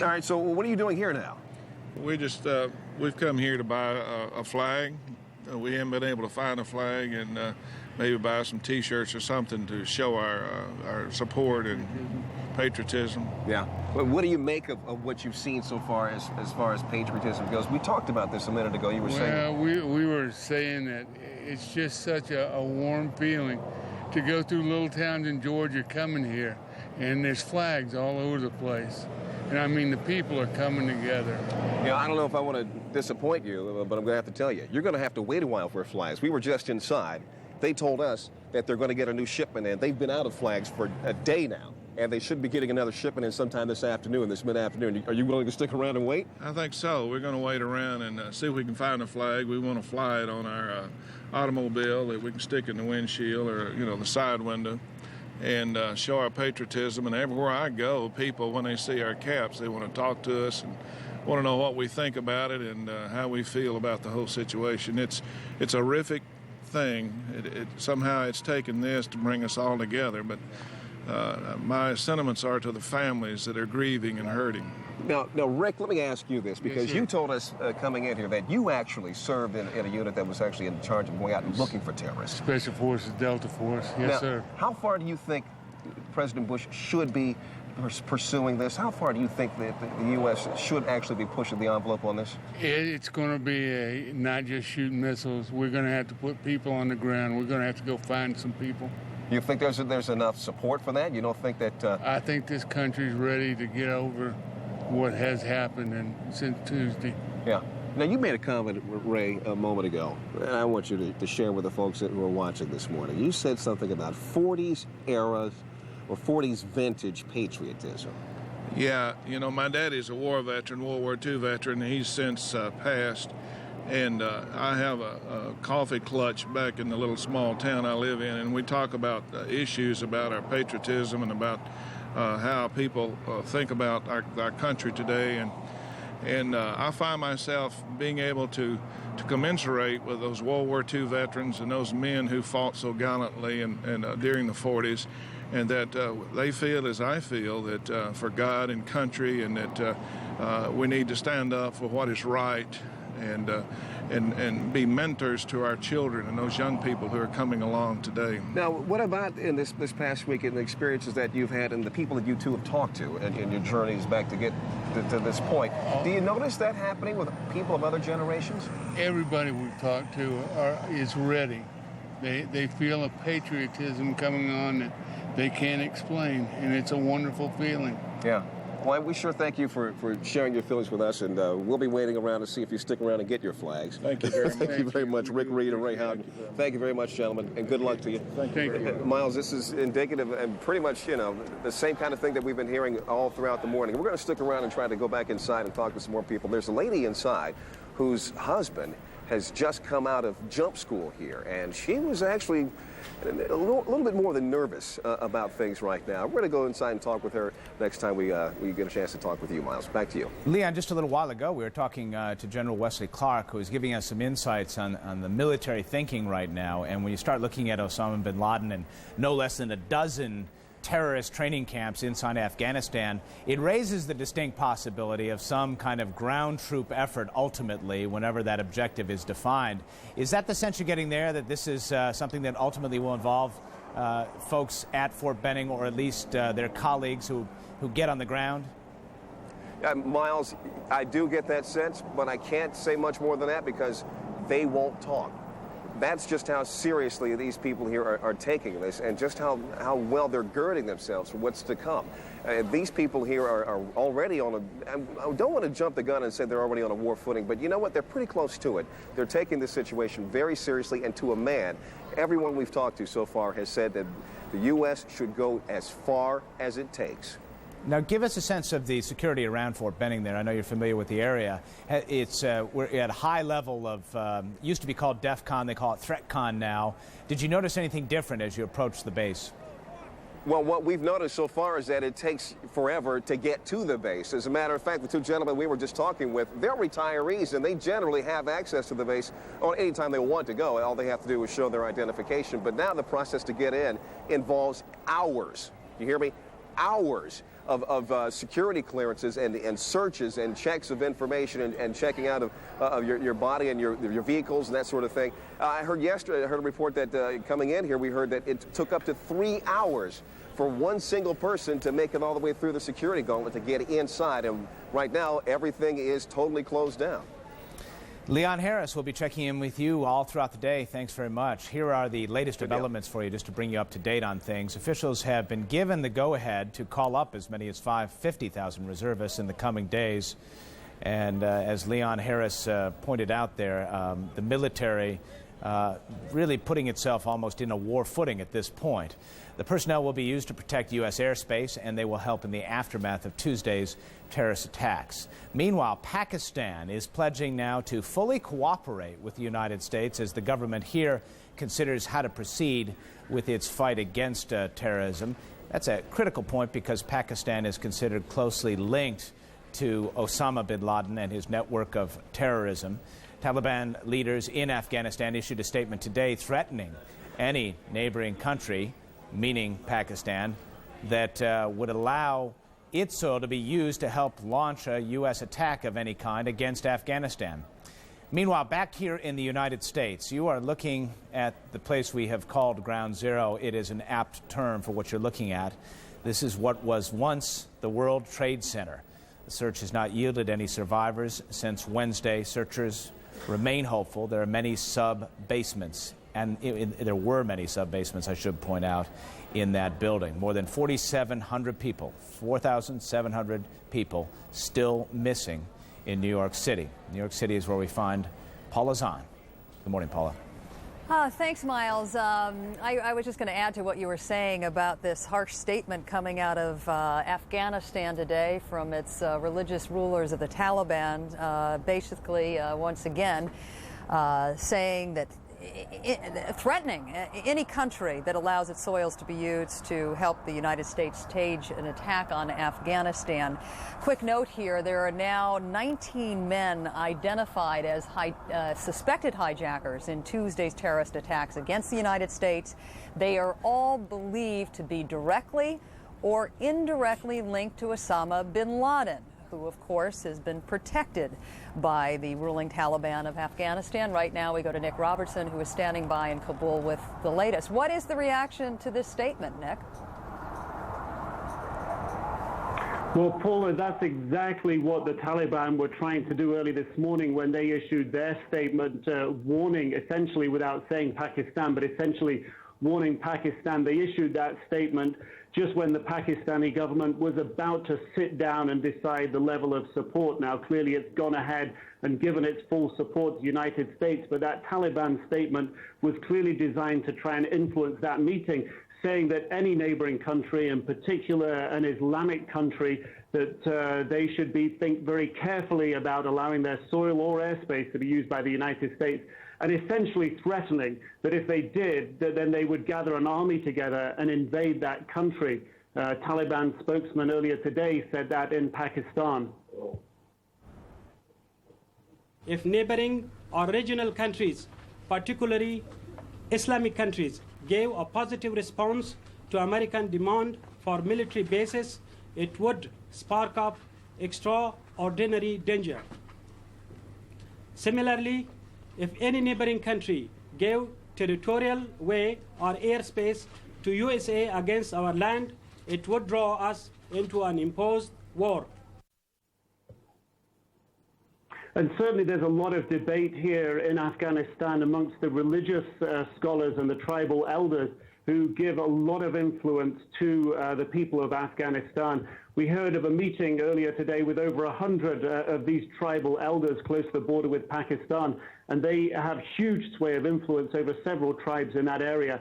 All right, so what are you doing here now? We just, we've come here to buy a flag. We haven't been able to find a flag, and maybe buy some T-shirts or something to show our support and patriotism. Yeah. Well, what do you make of what you've seen so far as patriotism goes? We talked about this a minute ago. You were saying... we were saying that it's just such a warm feeling to go through little towns in Georgia coming here, and there's flags all over the place. And I mean, the people are coming together. Yeah, I don't know if I want to disappoint you, but I'm going to have to tell you, you're going to have to wait a while for flags. We were just inside. They told us that they're going to get a new shipment in. They've been out of flags for a day now, and they should be getting another shipment in sometime this afternoon, this mid-afternoon. Are you willing to stick around and wait? I think so. We're going to wait around and see if we can find a flag. We want to fly it on our automobile that we can stick in the windshield or, the side window, and show our patriotism. And everywhere I go, people, when they see our caps, they want to talk to us and want to know what we think about it and how we feel about the whole situation. It's a horrific thing. Somehow it's taken this to bring us all together, but my sentiments are to the families that are grieving and hurting. Now, Rick, let me ask you this, because you told us coming in here that you actually served in a unit that was actually in charge of going out and looking for terrorists. Special Forces, Delta Force, yes, now, sir. How far do you think President Bush should be pursuing this? How far do you think that the U.S. should actually be pushing the envelope on this? It's going to be not just shooting missiles. We're going to have to put people on the ground. We're going to have to go find some people. You think there's enough support for that? You don't think that... I think this country's ready to get over what has happened since Tuesday. Yeah. Now, you made a comment, Ray, a moment ago, and I want you to share with the folks that were watching this morning. You said something about 40s era or 40s vintage patriotism. Yeah, my daddy's a war veteran, World War II veteran. He's since passed. And I have a coffee clutch back in the little small town I live in, and we talk about issues about our patriotism and about how people think about our country today. And I find myself being able to commensurate with those World War II veterans and those men who fought so gallantly and during the 40s, and that they feel as I feel, that for God and country, and that we need to stand up for what is right and be mentors to our children and those young people who are coming along today. Now, what about in this past week and the experiences that you've had and the people that you two have talked to in your journeys back to get to this point? Do you notice that happening with people of other generations? Everybody we've talked to is ready. They feel a patriotism coming on that they can't explain, and it's a wonderful feeling. Yeah. Well, we sure thank you for sharing your feelings with us, and we'll be waiting around to see if you stick around and get your flags. Thank you very much. Thank you very much, Rick Reed and Ray Houghton. Thank you very much, gentlemen, and good luck to you. Thank you. Miles, this is indicative and pretty much, the same kind of thing that we've been hearing all throughout the morning. We're going to stick around and try to go back inside and talk to some more people. There's a lady inside whose husband has just come out of jump school here, and she was actually a little bit more than nervous about things right now. We're going to go inside and talk with her next time we get a chance to talk with you, Miles. Back to you. Leon, just a little while ago, we were talking to General Wesley Clark, who was giving us some insights on the military thinking right now. And when you start looking at Osama bin Laden and no less than a dozen terrorist training camps inside Afghanistan, it raises the distinct possibility of some kind of ground troop effort ultimately, whenever that objective is defined. Is that the sense you're getting there, that this is something that ultimately will involve folks at Fort Benning, or at least their colleagues who get on the ground? Miles, I do get that sense, but I can't say much more than that because they won't talk. That's just how seriously these people here are taking this, and just how well they're girding themselves for what's to come. These people here are already on I don't want to jump the gun and say they're already on a war footing, but you know what? They're pretty close to it. They're taking this situation very seriously, and to a man, everyone we've talked to so far has said that the U.S. should go as far as it takes. Now, give us a sense of the security around Fort Benning there. I know you're familiar with the area. We're at a high level of, used to be called DEFCON, they call it ThreatCon now. Did you notice anything different as you approached the base? Well, what we've noticed so far is that it takes forever to get to the base. As a matter of fact, the two gentlemen we were just talking with, they're retirees, and they generally have access to the base on any time they want to go. All they have to do is show their identification. But now the process to get in involves hours. You hear me? Hours of security clearances and searches and checks of information and checking out of your body and your vehicles and that sort of thing. I heard yesterday, I heard a report that coming in here, we heard that it took up to 3 hours for one single person to make it all the way through the security gauntlet to get inside. And right now, everything is totally closed down. Leon Harris will be checking in with you all throughout the day. Thanks very much. Here are the latest developments for you, just to bring you up to date on things. Officials have been given the go-ahead to call up as many as 50,000 reservists in the coming days. And as Leon Harris pointed out there, the military really putting itself almost in a war footing at this point. The personnel will be used to protect U.S. airspace, and they will help in the aftermath of Tuesday's terrorist attacks. Meanwhile, Pakistan is pledging now to fully cooperate with the United States as the government here considers how to proceed with its fight against terrorism. That's a critical point because Pakistan is considered closely linked to Osama bin Laden and his network of terrorism. Taliban leaders in Afghanistan issued a statement today threatening any neighboring country, meaning Pakistan, that would allow its soil to be used to help launch a U.S. attack of any kind against Afghanistan. Meanwhile, back here in the United States, you are looking at the place we have called Ground Zero. It is an apt term for what you're looking at. This is what was once the World Trade Center. The search has not yielded any survivors since Wednesday. Searchers remain hopeful. There are many sub-basements, and there were many sub-basements, I should point out, in that building. More than 4,700 people, 4,700 people still missing in New York City. New York City is where we find Paula Zahn. Good morning, Paula. Thanks, Miles. I was just going to add to what you were saying about this harsh statement coming out of Afghanistan today from its religious rulers of the Taliban, basically, once again, saying that threatening any country that allows its soils to be used to help the United States stage an attack on Afghanistan. Quick note here, there are now 19 men identified as suspected hijackers in Tuesday's terrorist attacks against the United States. They are all believed to be directly or indirectly linked to Osama bin Laden, who, of course, has been protected by the ruling Taliban of Afghanistan. Right now, we go to Nick Robertson, who is standing by in Kabul with the latest. What is the reaction to this statement, Nick? Well, Paula, that's exactly what the Taliban were trying to do early this morning when they issued their statement warning, essentially without saying Pakistan, but essentially warning Pakistan. They issued that statement just when the Pakistani government was about to sit down and decide the level of support. Now, clearly, it's gone ahead and given its full support to the United States, but that Taliban statement was clearly designed to try and influence that meeting, saying that any neighboring country, in particular an Islamic country, that they should think very carefully about allowing their soil or airspace to be used by the United States, and essentially threatening that if they did, then they would gather an army together and invade that country. Taliban spokesman earlier today said that in Pakistan. If neighboring or regional countries, particularly Islamic countries, gave a positive response to American demand for military bases, it would spark up extraordinary danger. Similarly, if any neighboring country gave territorial way or airspace to USA against our land, it would draw us into an imposed war. And certainly there's a lot of debate here in Afghanistan amongst the religious scholars and the tribal elders who give a lot of influence to the people of Afghanistan. We heard of a meeting earlier today with over 100 of these tribal elders close to the border with Pakistan, and they have huge sway of influence over several tribes in that area.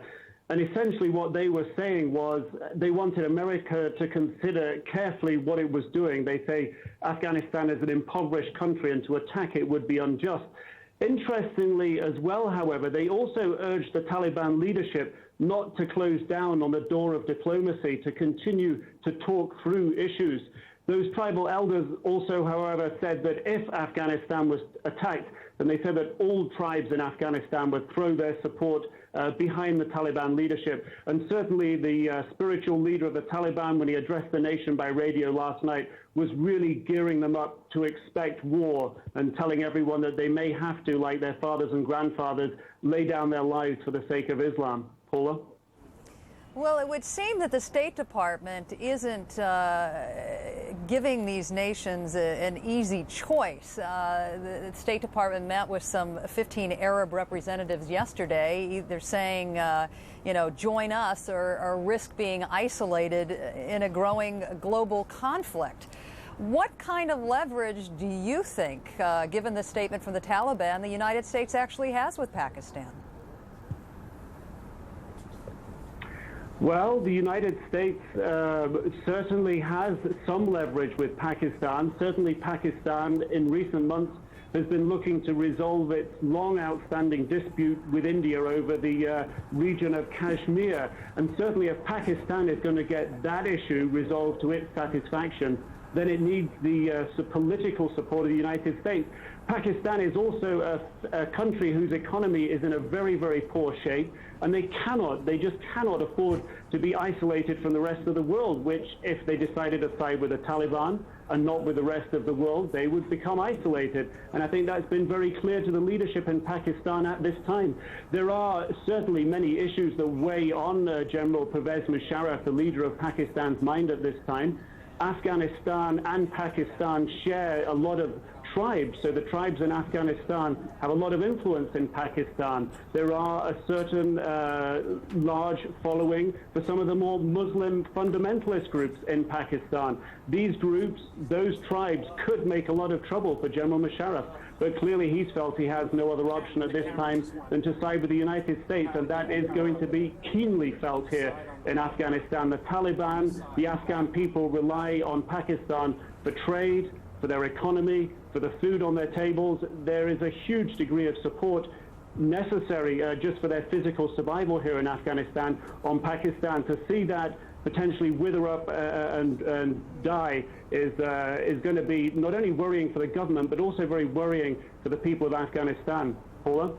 And essentially what they were saying was they wanted America to consider carefully what it was doing. They say Afghanistan is an impoverished country and to attack it would be unjust. Interestingly as well, however, they also urged the Taliban leadership not to close down on the door of diplomacy, to continue to talk through issues. Those tribal elders also, however, said that if Afghanistan was attacked, then they said that all tribes in Afghanistan would throw their support behind the Taliban leadership. And certainly the spiritual leader of the Taliban, when he addressed the nation by radio last night, was really gearing them up to expect war and telling everyone that they may have to, like their fathers and grandfathers, lay down their lives for the sake of Islam. Paula? Well, it would seem that the State Department isn't giving these nations an easy choice. The State Department met with some 15 Arab representatives yesterday. They're saying, join us or risk being isolated in a growing global conflict. What kind of leverage do you think, given the statement from the Taliban, the United States actually has with Pakistan? Well, the United States certainly has some leverage with Pakistan. Certainly Pakistan in recent months has been looking to resolve its long outstanding dispute with India over the region of Kashmir. And certainly if Pakistan is going to get that issue resolved to its satisfaction, then it needs the political support of the United States. Pakistan is also a country whose economy is in a very, very poor shape, and they just cannot afford to be isolated from the rest of the world, which if they decided to side with the Taliban and not with the rest of the world, they would become isolated. And I think that's been very clear to the leadership in Pakistan at this time. There are certainly many issues that weigh on General Pervez Musharraf, the leader of Pakistan's mind at this time. Afghanistan and Pakistan share a lot of tribes, so the tribes in Afghanistan have a lot of influence in Pakistan. There are a certain large following for some of the more Muslim fundamentalist groups in Pakistan. These groups, those tribes, could make a lot of trouble for General Musharraf, but clearly he's felt he has no other option at this time than to side with the United States, and that is going to be keenly felt here in Afghanistan. The Taliban, the Afghan people rely on Pakistan for trade, for their economy, for the food on their tables. There is a huge degree of support necessary just for their physical survival here in Afghanistan on Pakistan. To see that potentially wither up and die is going to be not only worrying for the government, but also very worrying for the people of Afghanistan. Paula?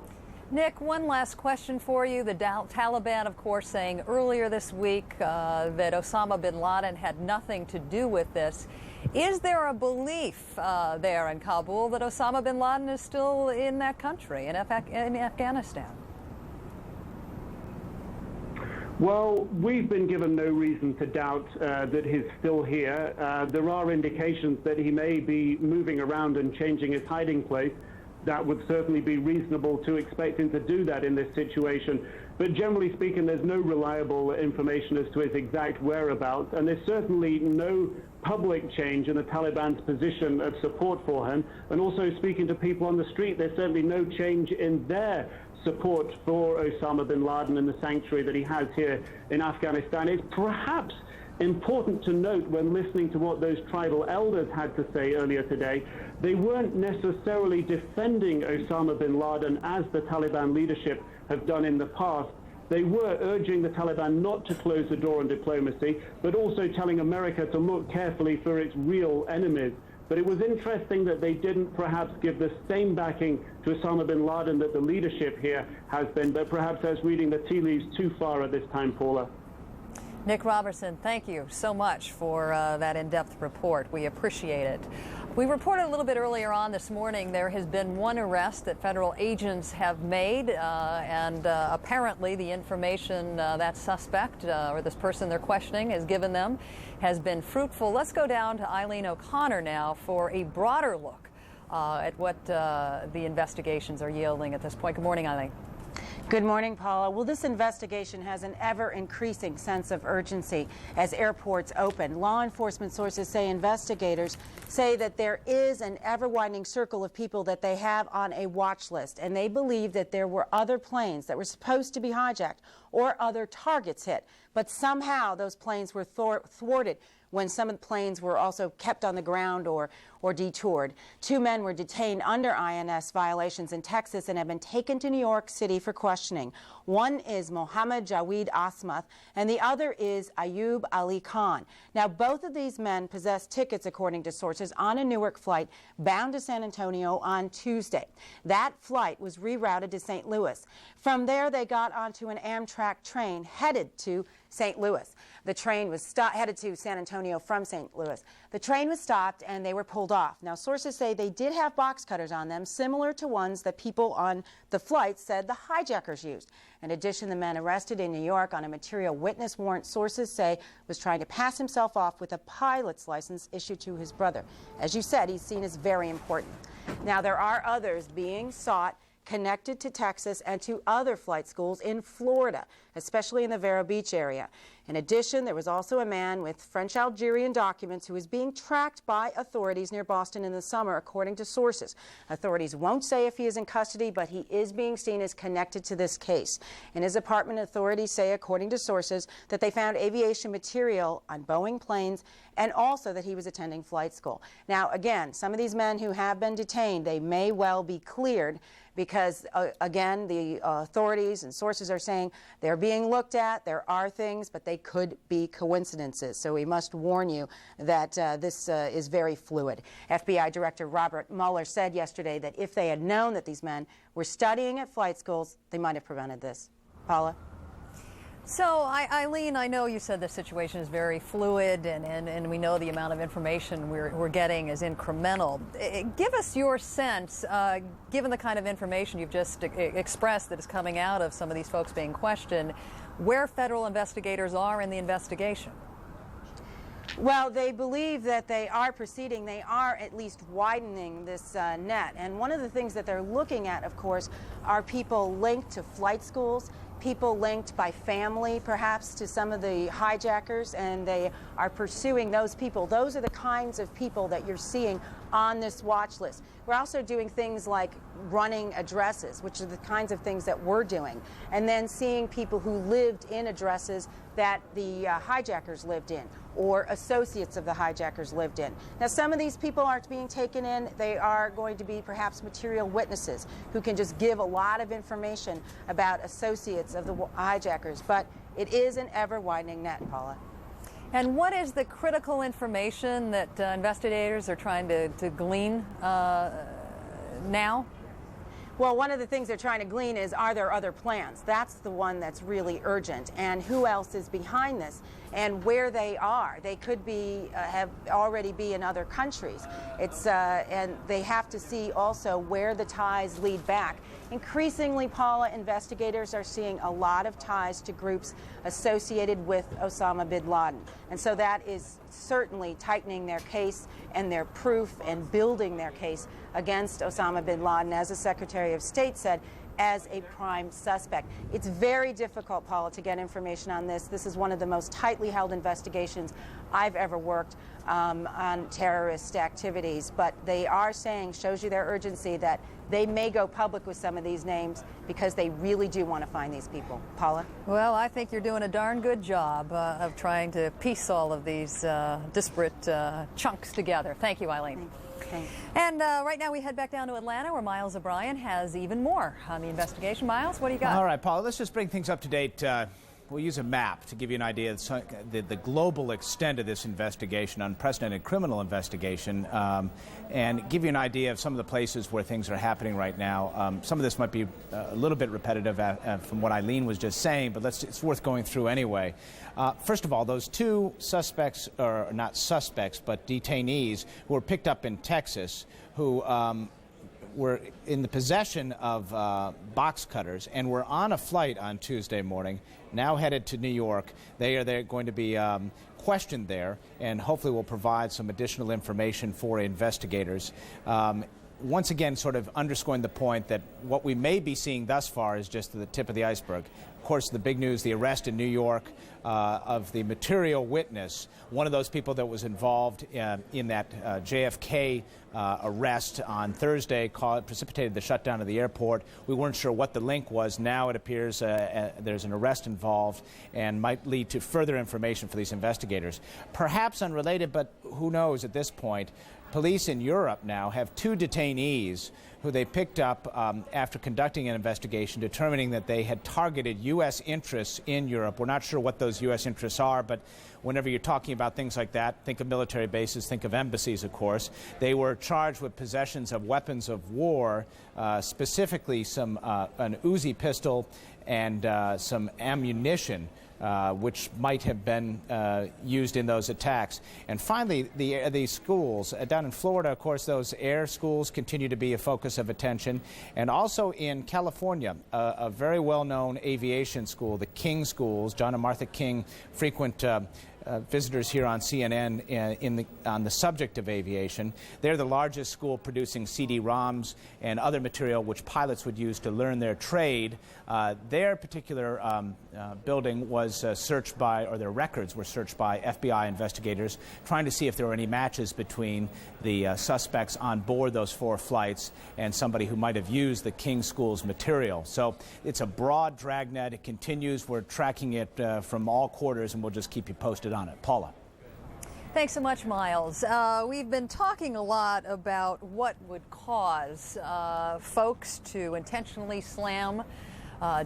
Nick, one last question for you. The Taliban, of course, saying earlier this week that Osama bin Laden had nothing to do with this. Is there a belief there in Kabul that Osama bin Laden is still in that country, in Afghanistan? Well, we've been given no reason to doubt that he's still here. There are indications that he may be moving around and changing his hiding place. That would certainly be reasonable to expect him to do that in this situation. But generally speaking, there's no reliable information as to his exact whereabouts, and there's certainly no public change in the Taliban's position of support for him. And also speaking to people on the street, there's certainly no change in their support for Osama bin Laden and the sanctuary that he has here in Afghanistan. It's perhaps important to note when listening to what those tribal elders had to say earlier today, they weren't necessarily defending Osama bin Laden as the Taliban leadership have done in the past. They were urging the Taliban not to close the door on diplomacy, but also telling America to look carefully for its real enemies. But it was interesting that they didn't perhaps give the same backing to Osama bin Laden that the leadership here has been, but perhaps that's reading the tea leaves too far at this time, Paula. Nick Robertson, thank you so much for that in-depth report. We appreciate it. We reported a little bit earlier on this morning there has been one arrest that federal agents have made, and apparently the information that suspect or this person they're questioning has given them has been fruitful. Let's go down to Eileen O'Connor now for a broader look at what the investigations are yielding at this point. Good morning, Eileen. Good morning, Paula. Well, this investigation has an ever-increasing sense of urgency as airports open. Law enforcement sources say investigators say that there is an ever-widening circle of people that they have on a watch list, and they believe that there were other planes that were supposed to be hijacked or other targets hit, but somehow those planes were thwarted when some of the planes were also kept on the ground or detoured. 2 men were detained under INS violations in Texas and have been taken to New York City for questioning. One is Mohammed Jawed Asmath, and the other is Ayub Ali Khan. Now, both of these men possessed tickets, according to sources, on a Newark flight bound to San Antonio on Tuesday. That flight was rerouted to St. Louis. From there, they got onto an Amtrak train headed to St. Louis. The train was headed to San Antonio from St. Louis. The train was stopped and they were pulled off. Now, sources say they did have box cutters on them, similar to ones that people on the flight said the hijackers used. In addition, the man arrested in New York on a material witness warrant, sources say, was trying to pass himself off with a pilot's license issued to his brother. As you said, he's seen as very important. Now, there are others being sought connected to Texas and to other flight schools in Florida, especially in the Vero Beach area. In addition, there was also a man with French-Algerian documents who is being tracked by authorities near Boston in the summer, according to sources. Authorities won't say if he is in custody, but he is being seen as connected to this case. In his apartment, authorities say, according to sources, that they found aviation material on Boeing planes and also that he was attending flight school. Now, again, some of these men who have been detained, they may well be cleared because, again, the authorities and sources are saying they're being looked at, there are things, but they could be coincidences. So we must warn you that this is very fluid. FBI Director Robert Mueller said yesterday that if they had known that these men were studying at flight schools, they might have prevented this. Paula? So, Eileen, I know you said the situation is very fluid, and we know the amount of information we're getting is incremental. Give us your sense, given the kind of information you've just expressed that is coming out of some of these folks being questioned, where federal investigators are in the investigation. Well, they believe that they are proceeding. They are at least widening this net. And one of the things that they're looking at, of course, are people linked to flight schools, people linked by family, perhaps, to some of the hijackers, and they are pursuing those people. Those are the kinds of people that you're seeing on this watch list. We're also doing things like running addresses, which are the kinds of things that we're doing, and then seeing people who lived in addresses that the hijackers lived in, or associates of the hijackers lived in. Now, some of these people aren't being taken in. They are going to be perhaps material witnesses who can just give a lot of information about associates of the hijackers. But it is an ever-widening net, Paula. And what is the critical information that investigators are trying to glean now? Well, one of the things they're trying to glean is, are there other plans? That's the one that's really urgent. And who else is behind this and where they are? They could be, have already be in other countries. And they have to see also where the ties lead back. Increasingly, Paula, investigators are seeing a lot of ties to groups associated with Osama bin Laden. And so that is certainly tightening their case and their proof and building their case against Osama bin Laden, as the Secretary of State said, as a prime suspect. It's very difficult, Paula, to get information on this. This is one of the most tightly held investigations I've ever worked on terrorist activities. But they are saying, shows you their urgency, that they may go public with some of these names because they really do want to find these people. Paula? Well, I think you're doing a darn good job of trying to piece all of these disparate chunks together. Thank you, Eileen. Thanks. And right now we head back down to Atlanta, where Miles O'Brien has even more on the investigation. Miles, what do you got? All right, Paula, let's just bring things up to date. we'll use a map to give you an idea of the global extent of this investigation, unprecedented criminal investigation, and give you an idea of some of the places where things are happening right now. Some of this might be a little bit repetitive from what Eileen was just saying, but it's worth going through anyway. First of all, those two suspects, or not suspects, but detainees who were picked up in Texas, who were in the possession of box cutters and were on a flight on Tuesday morning, now headed to New York. They're going to be questioned there and hopefully will provide some additional information for investigators. Once again, sort of underscoring the point that what we may be seeing thus far is just the tip of the iceberg. Of course, the big news, the arrest in New York of the material witness, one of those people that was involved in that JFK arrest on Thursday, precipitated the shutdown of the airport. We weren't sure what the link was. Now it appears there's an arrest involved and might lead to further information for these investigators. Perhaps unrelated, but who knows at this point, police in Europe now have two detainees who they picked up after conducting an investigation, determining that they had targeted U.S. interests in Europe. We're not sure what those U.S. interests are, but whenever you're talking about things like that, think of military bases, think of embassies, of course. They were charged with possessions of weapons of war, specifically an Uzi pistol and some ammunition, which might have been used in those attacks. And finally, the schools. Down in Florida, of course, those air schools continue to be a focus of attention. And also in California, a very well-known aviation school, the King Schools. John and Martha King, frequent visitors here on CNN on the subject of aviation. They're the largest school producing CD-ROMs and other material which pilots would use to learn their trade. Their particular building was searched by, or their records were searched by FBI investigators, trying to see if there were any matches between the suspects on board those 4 flights and somebody who might have used the King School's material. So it's a broad dragnet. It continues. We're tracking it from all quarters, and we'll just keep you posted on it. Paula. Thanks so much, Miles. We've been talking a lot about what would cause folks to intentionally slam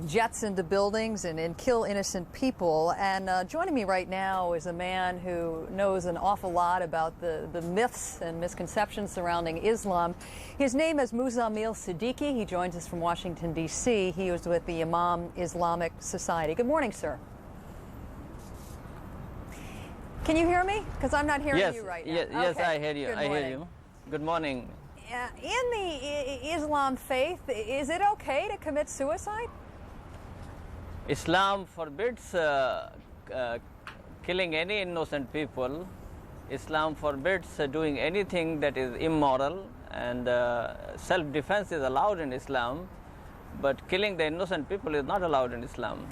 jets into buildings and kill innocent people. And joining me right now is a man who knows an awful lot about the myths and misconceptions surrounding Islam. His name is Muzammil Siddiqui. He joins us from Washington, D.C. He was with the Imam Islamic Society. Good morning, sir. Can you hear me? Because I'm not hearing you right now. Yes, okay. I hear you. I hear you. Good morning. In the Islam faith, is it okay to commit suicide? Islam forbids killing any innocent people. Islam forbids doing anything that is immoral, and self-defense is allowed in Islam, but killing the innocent people is not allowed in Islam.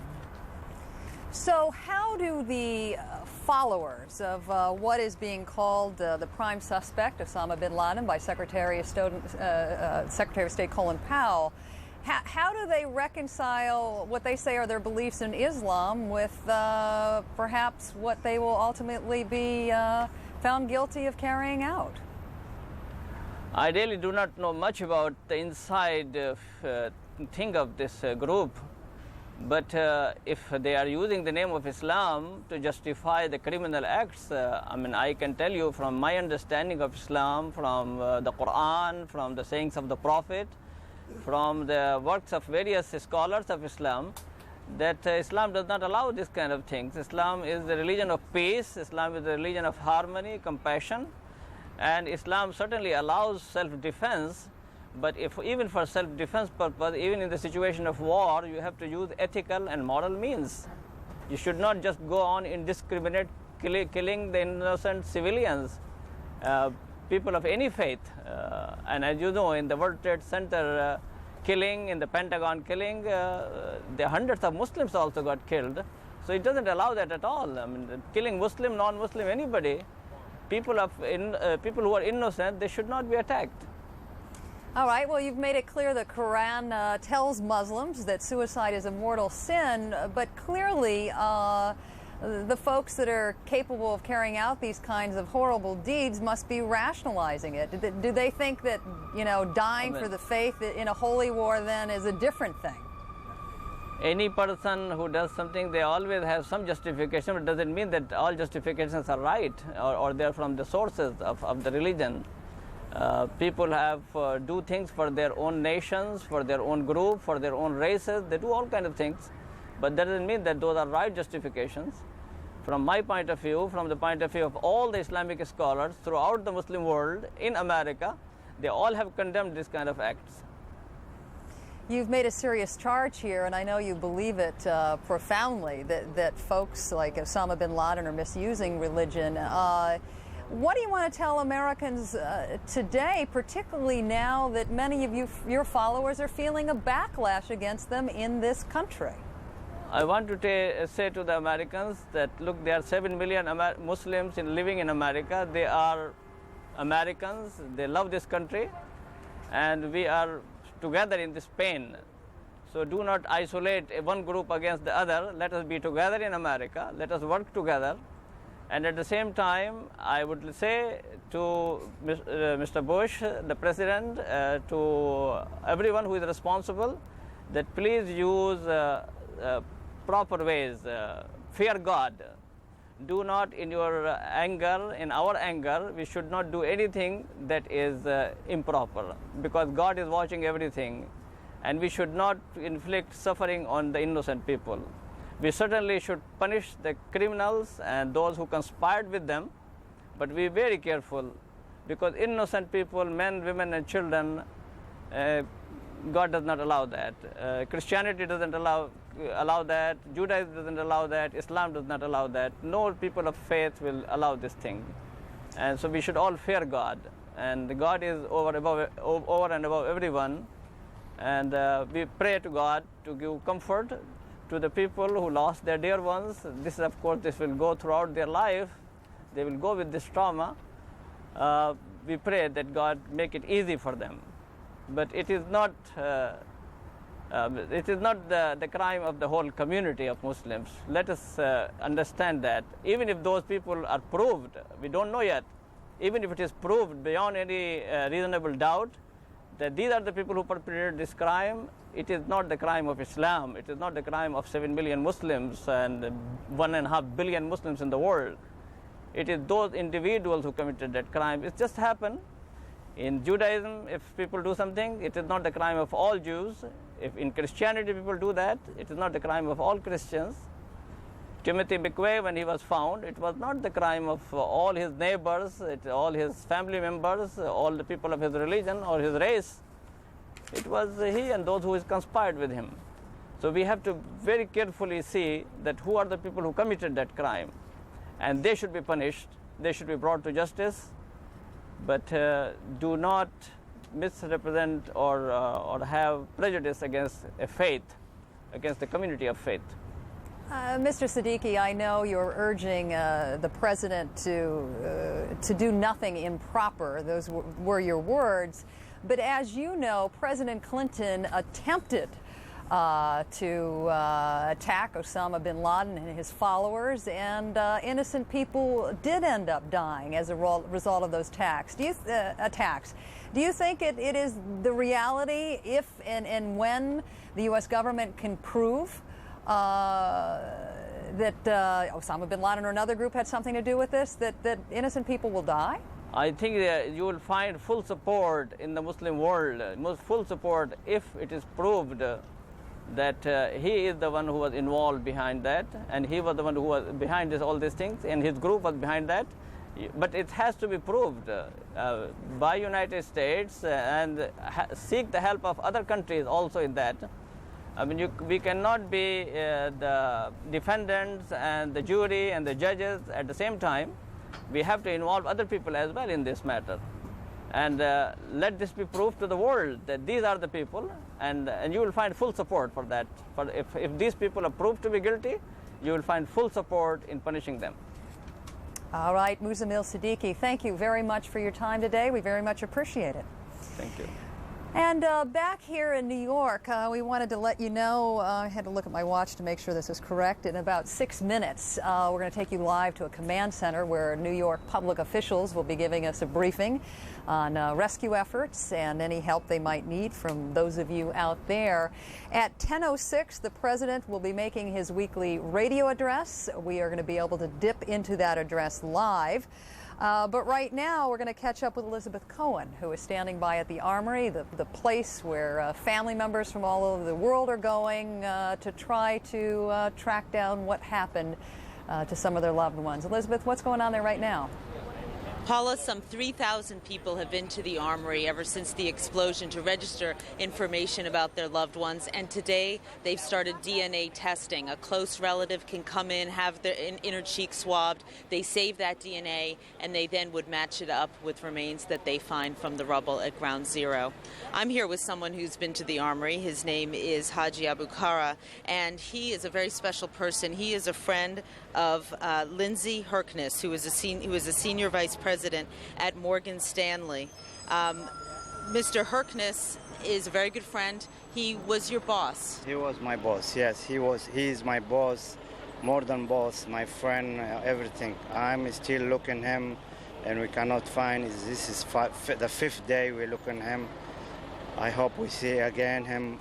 So how do the followers of what is being called the prime suspect, Osama bin Laden, by Secretary of State Colin Powell, how do they reconcile what they say are their beliefs in Islam with perhaps what they will ultimately be found guilty of carrying out? I really do not know much about the inside thing of this group. But if they are using the name of Islam to justify the criminal acts, I mean, I can tell you from my understanding of Islam, from the Quran, from the sayings of the Prophet, from the works of various scholars of Islam, that Islam does not allow this kind of things. Islam is the religion of peace. Islam is the religion of harmony, compassion, and Islam certainly allows self-defense. But even for self-defense purpose, even in the situation of war, you have to use ethical and moral means. You should not just go on indiscriminate killing the innocent civilians, people of any faith. And as you know, in the World Trade Center killing, in the Pentagon killing, the hundreds of Muslims also got killed. So it doesn't allow that at all. I mean, killing Muslim, non-Muslim, anybody, people who are innocent, they should not be attacked. All right, well, you've made it clear the Quran tells Muslims that suicide is a mortal sin, but clearly the folks that are capable of carrying out these kinds of horrible deeds must be rationalizing it. Do they think that, you know, dying for the faith in a holy war then is a different thing? Any person who does something, they always have some justification, but it doesn't mean that all justifications are right or they're from the sources of the religion. People have do things for their own nations, for their own group, for their own races. They do all kinds of things, but that doesn't mean that those are right justifications. From my point of view, from the point of view of all the Islamic scholars throughout the Muslim world, in America, they all have condemned this kind of acts. You've made a serious charge here, and I know you believe it profoundly, that folks like Osama bin Laden are misusing religion. What do you want to tell Americans today, particularly now that many of your followers are feeling a backlash against them in this country? I want to say to the Americans that, look, there are 7 million Muslims living in America. They are Americans. They love this country, and we are together in this pain. So do not isolate one group against the other. Let us be together in America. Let us work together. And at the same time, I would say to Mr. Bush, the president, to everyone who is responsible, that please use proper ways. Fear God. Do not, in your anger, in our anger, we should not do anything that is improper, because God is watching everything, and we should not inflict suffering on the innocent people. We certainly should punish the criminals and those who conspired with them, but be very careful, because innocent people, men, women, and children, God does not allow that. Christianity doesn't allow that. Judaism doesn't allow that. Islam does not allow that. No people of faith will allow this thing. And so we should all fear God. And God is over and above everyone. And we pray to God to give comfort to the people who lost their dear ones. This, of course, this will go throughout their life. They will go with this trauma. We pray that God make it easy for them. But it is not the crime of the whole community of Muslims. Let us understand that. Even if those people are proved, we don't know yet, even if it is proved beyond any reasonable doubt that these are the people who perpetrated this crime, it is not the crime of Islam. It is not the crime of 7 million Muslims and 1.5 billion Muslims in the world. It is those individuals who committed that crime. It just happened. In Judaism, if people do something, it is not the crime of all Jews. If in Christianity people do that, it is not the crime of all Christians. Timothy McVeigh, when he was found, it was not the crime of all his neighbors, all his family members, all the people of his religion or his race. It was he and those who conspired with him. So we have to very carefully see that who are the people who committed that crime. And they should be punished. They should be brought to justice. But do not misrepresent or have prejudice against a faith, against the community of faith. Mr. Siddiqui, I know you're urging the president to do nothing improper. Those were your words. But as you know, President Clinton attempted to attack Osama bin Laden and his followers, and innocent people did end up dying as a result of those attacks. Do you think it is the reality if and when the U.S. government can prove that Osama bin Laden or another group had something to do with this, that innocent people will die? I think that you will find full support in the Muslim world, full support if it is proved that he is the one who was involved behind that, and he was the one who was behind all these things, and his group was behind that. But it has to be proved by United States and seek the help of other countries also in that. I mean, we cannot be the defendants and the jury and the judges at the same time. We have to involve other people as well in this matter. And let this be proved to the world that these are the people, and you will find full support for that. For if these people are proved to be guilty, you will find full support in punishing them. All right, Muzamil Siddiqui, thank you very much for your time today. We very much appreciate it. Thank you. And back here in New York, we wanted to let you know, I had to look at my watch to make sure this is correct. In about 6 minutes, we're going to take you live to a command center where New York public officials will be giving us a briefing on rescue efforts and any help they might need from those of you out there. At 10:06, the president will be making his weekly radio address. We are going to be able to dip into that address live. But right now, we're going to catch up with Elizabeth Cohen, who is standing by at the Armory, the place where family members from all over the world are going to try to track down what happened to some of their loved ones. Elizabeth, what's going on there right now? Paula, some 3,000 people have been to the Armory ever since the explosion to register information about their loved ones. And today they've started DNA testing. A close relative can come in, have their inner cheek swabbed. They save that DNA, and they then would match it up with remains that they find from the rubble at Ground Zero. I'm here with someone who's been to the Armory. His name is Haji Abukara, and he is a very special person. He is a friend of Lindsay Herkness, who is a senior vice president at Morgan Stanley. Mr. Herkness is a very good friend. He was your boss. He was my boss, yes. He is my boss, more than boss, my friend, everything. I'm still looking him, and we cannot find. This is the 5th day we looking him. I hope we see again him.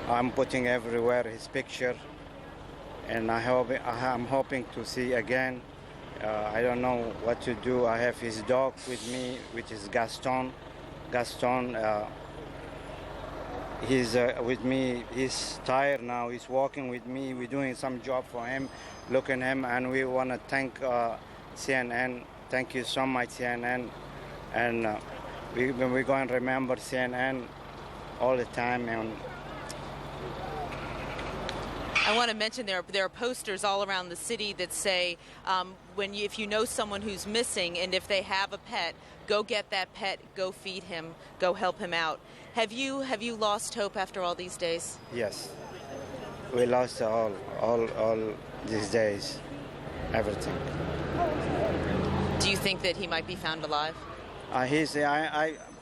I'm putting everywhere his picture, and I'm hoping to see again. I don't know what to do. I have his dog with me, which is Gaston. Gaston, he's with me. He's tired now. He's walking with me. We're doing some job for him, looking at him, and we want to thank CNN. Thank you so much, CNN. And we're going to remember CNN all the time. And I want to mention there are posters all around the city that say if you know someone who's missing and if they have a pet, go get that pet, go feed him, go help him out. Have you lost hope after all these days? Yes, we lost all these days, everything. Do you think that he might be found alive?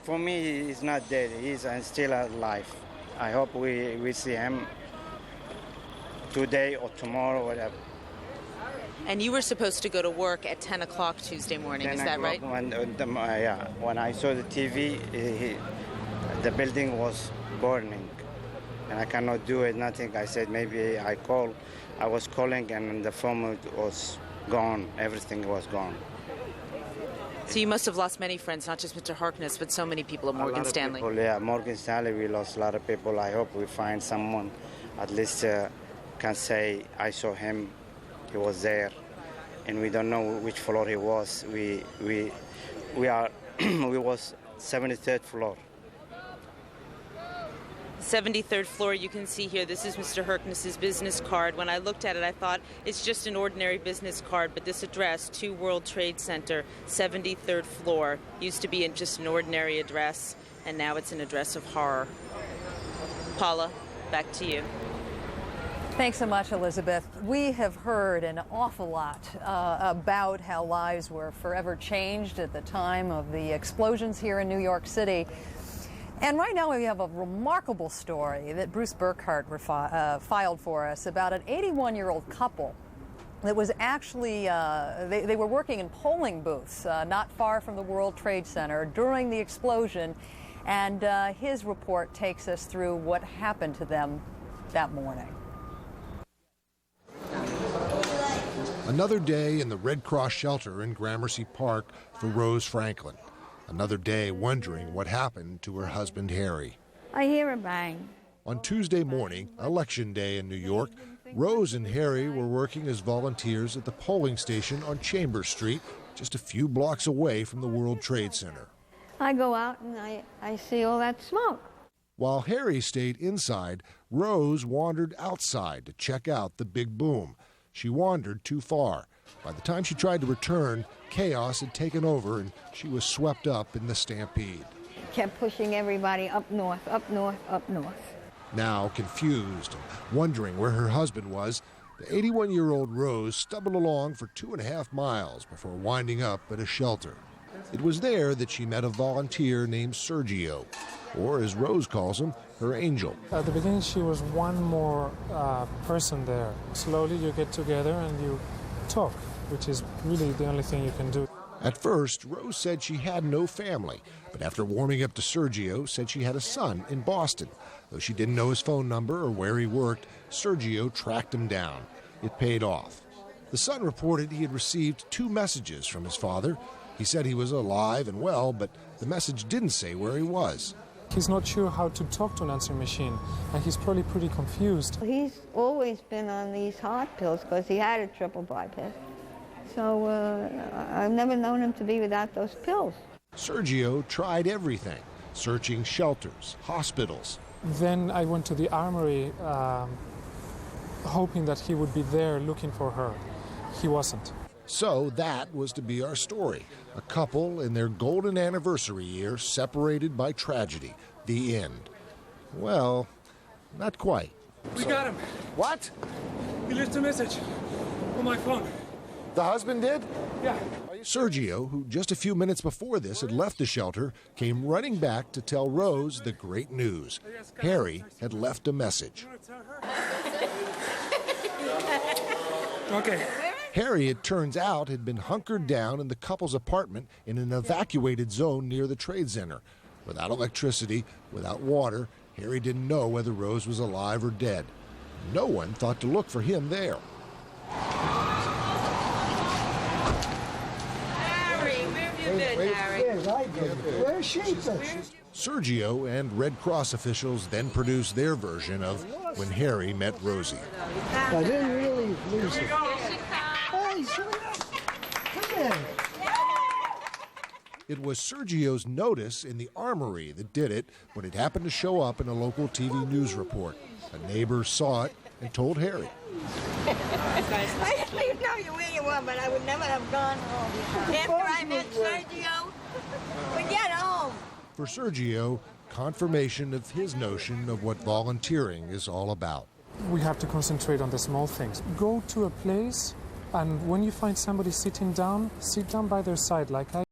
For me, he's not dead. He's still alive. I hope we see him today or tomorrow, whatever. And you were supposed to go to work at 10 o'clock Tuesday morning, is that right? When I saw the TV, the building was burning, and I cannot do it, nothing. I said maybe I was calling, and the phone was gone, everything was gone. So you must have lost many friends, not just Mr. Harkness, but so many people at Morgan Stanley. People, yeah, Morgan Stanley, we lost a lot of people. I hope we find someone at least can say, I saw him, he was there, and we don't know which floor he was. We was 73rd floor. 73rd floor, you can see here, this is Mr. Herkness's business card. When I looked at it, I thought it's just an ordinary business card, but this address, 2 World Trade Center, 73rd floor, used to be just an ordinary address, and now it's an address of horror. Paula, back to you. Thanks so much, Elizabeth. We have heard an awful lot about how lives were forever changed at the time of the explosions here in New York City. And right now we have a remarkable story that Bruce Burkhart filed for us about an 81-year-old couple that was actually, they were working in polling booths not far from the World Trade Center during the explosion. And his report takes us through what happened to them that morning. Another day in the Red Cross shelter in Gramercy Park for Rose Franklin. Another day wondering what happened to her husband, Harry. I hear a bang. On Tuesday morning, Election Day in New York, Rose and Harry were working as volunteers at the polling station on Chambers Street, just a few blocks away from the World Trade Center. I go out and I see all that smoke. While Harry stayed inside, Rose wandered outside to check out the big boom. She wandered too far. By the time she tried to return, chaos had taken over and she was swept up in the stampede. Kept pushing everybody up north, up north, up north. Now confused and wondering where her husband was, the 81-year-old Rose stumbled along for 2.5 miles before winding up at a shelter. It was there that she met a volunteer named Sergio, or as Rose calls him, her angel. At the beginning, she was one more person there. Slowly you get together and you talk, which is really the only thing you can do. At first, Rose said she had no family, but after warming up to Sergio, said she had a son in Boston. Though she didn't know his phone number or where he worked, Sergio tracked him down. It paid off. The son reported he had received 2 messages from his father. He said he was alive and well, but the message didn't say where he was. He's not sure how to talk to an answering machine, and he's probably pretty confused. He's always been on these heart pills because he had a triple bypass. So I've never known him to be without those pills. Sergio tried everything, searching shelters, hospitals. Then I went to the armory, hoping that he would be there looking for her. He wasn't. So that was to be our story. A couple in their golden anniversary year separated by tragedy. The end. Well, not quite. We got him. What? He left a message on my phone. The husband did? Yeah. Sergio, who just a few minutes before this had left the shelter, came running back to tell Rose the great news. Harry had left a message. Okay. Harry, it turns out, had been hunkered down in the couple's apartment in an evacuated zone near the trade center. Without electricity, without water, Harry didn't know whether Rose was alive or dead. No one thought to look for him there. Harry, where have you been, Harry? Yes, I did. Where's she? Sergio and Red Cross officials then produced their version of when Harry met Rosie. I didn't really lose it. Hey, come in. It was Sergio's notice in the armory that did it when it happened to show up in a local TV news report. A neighbor saw it and told Harry. I didn't know you where you were, but I would never have gone home. After I met Sergio, forget home. For Sergio, confirmation of his notion of what volunteering is all about. We have to concentrate on the small things. Go to a place, and when you find somebody sitting down, sit down by their side like I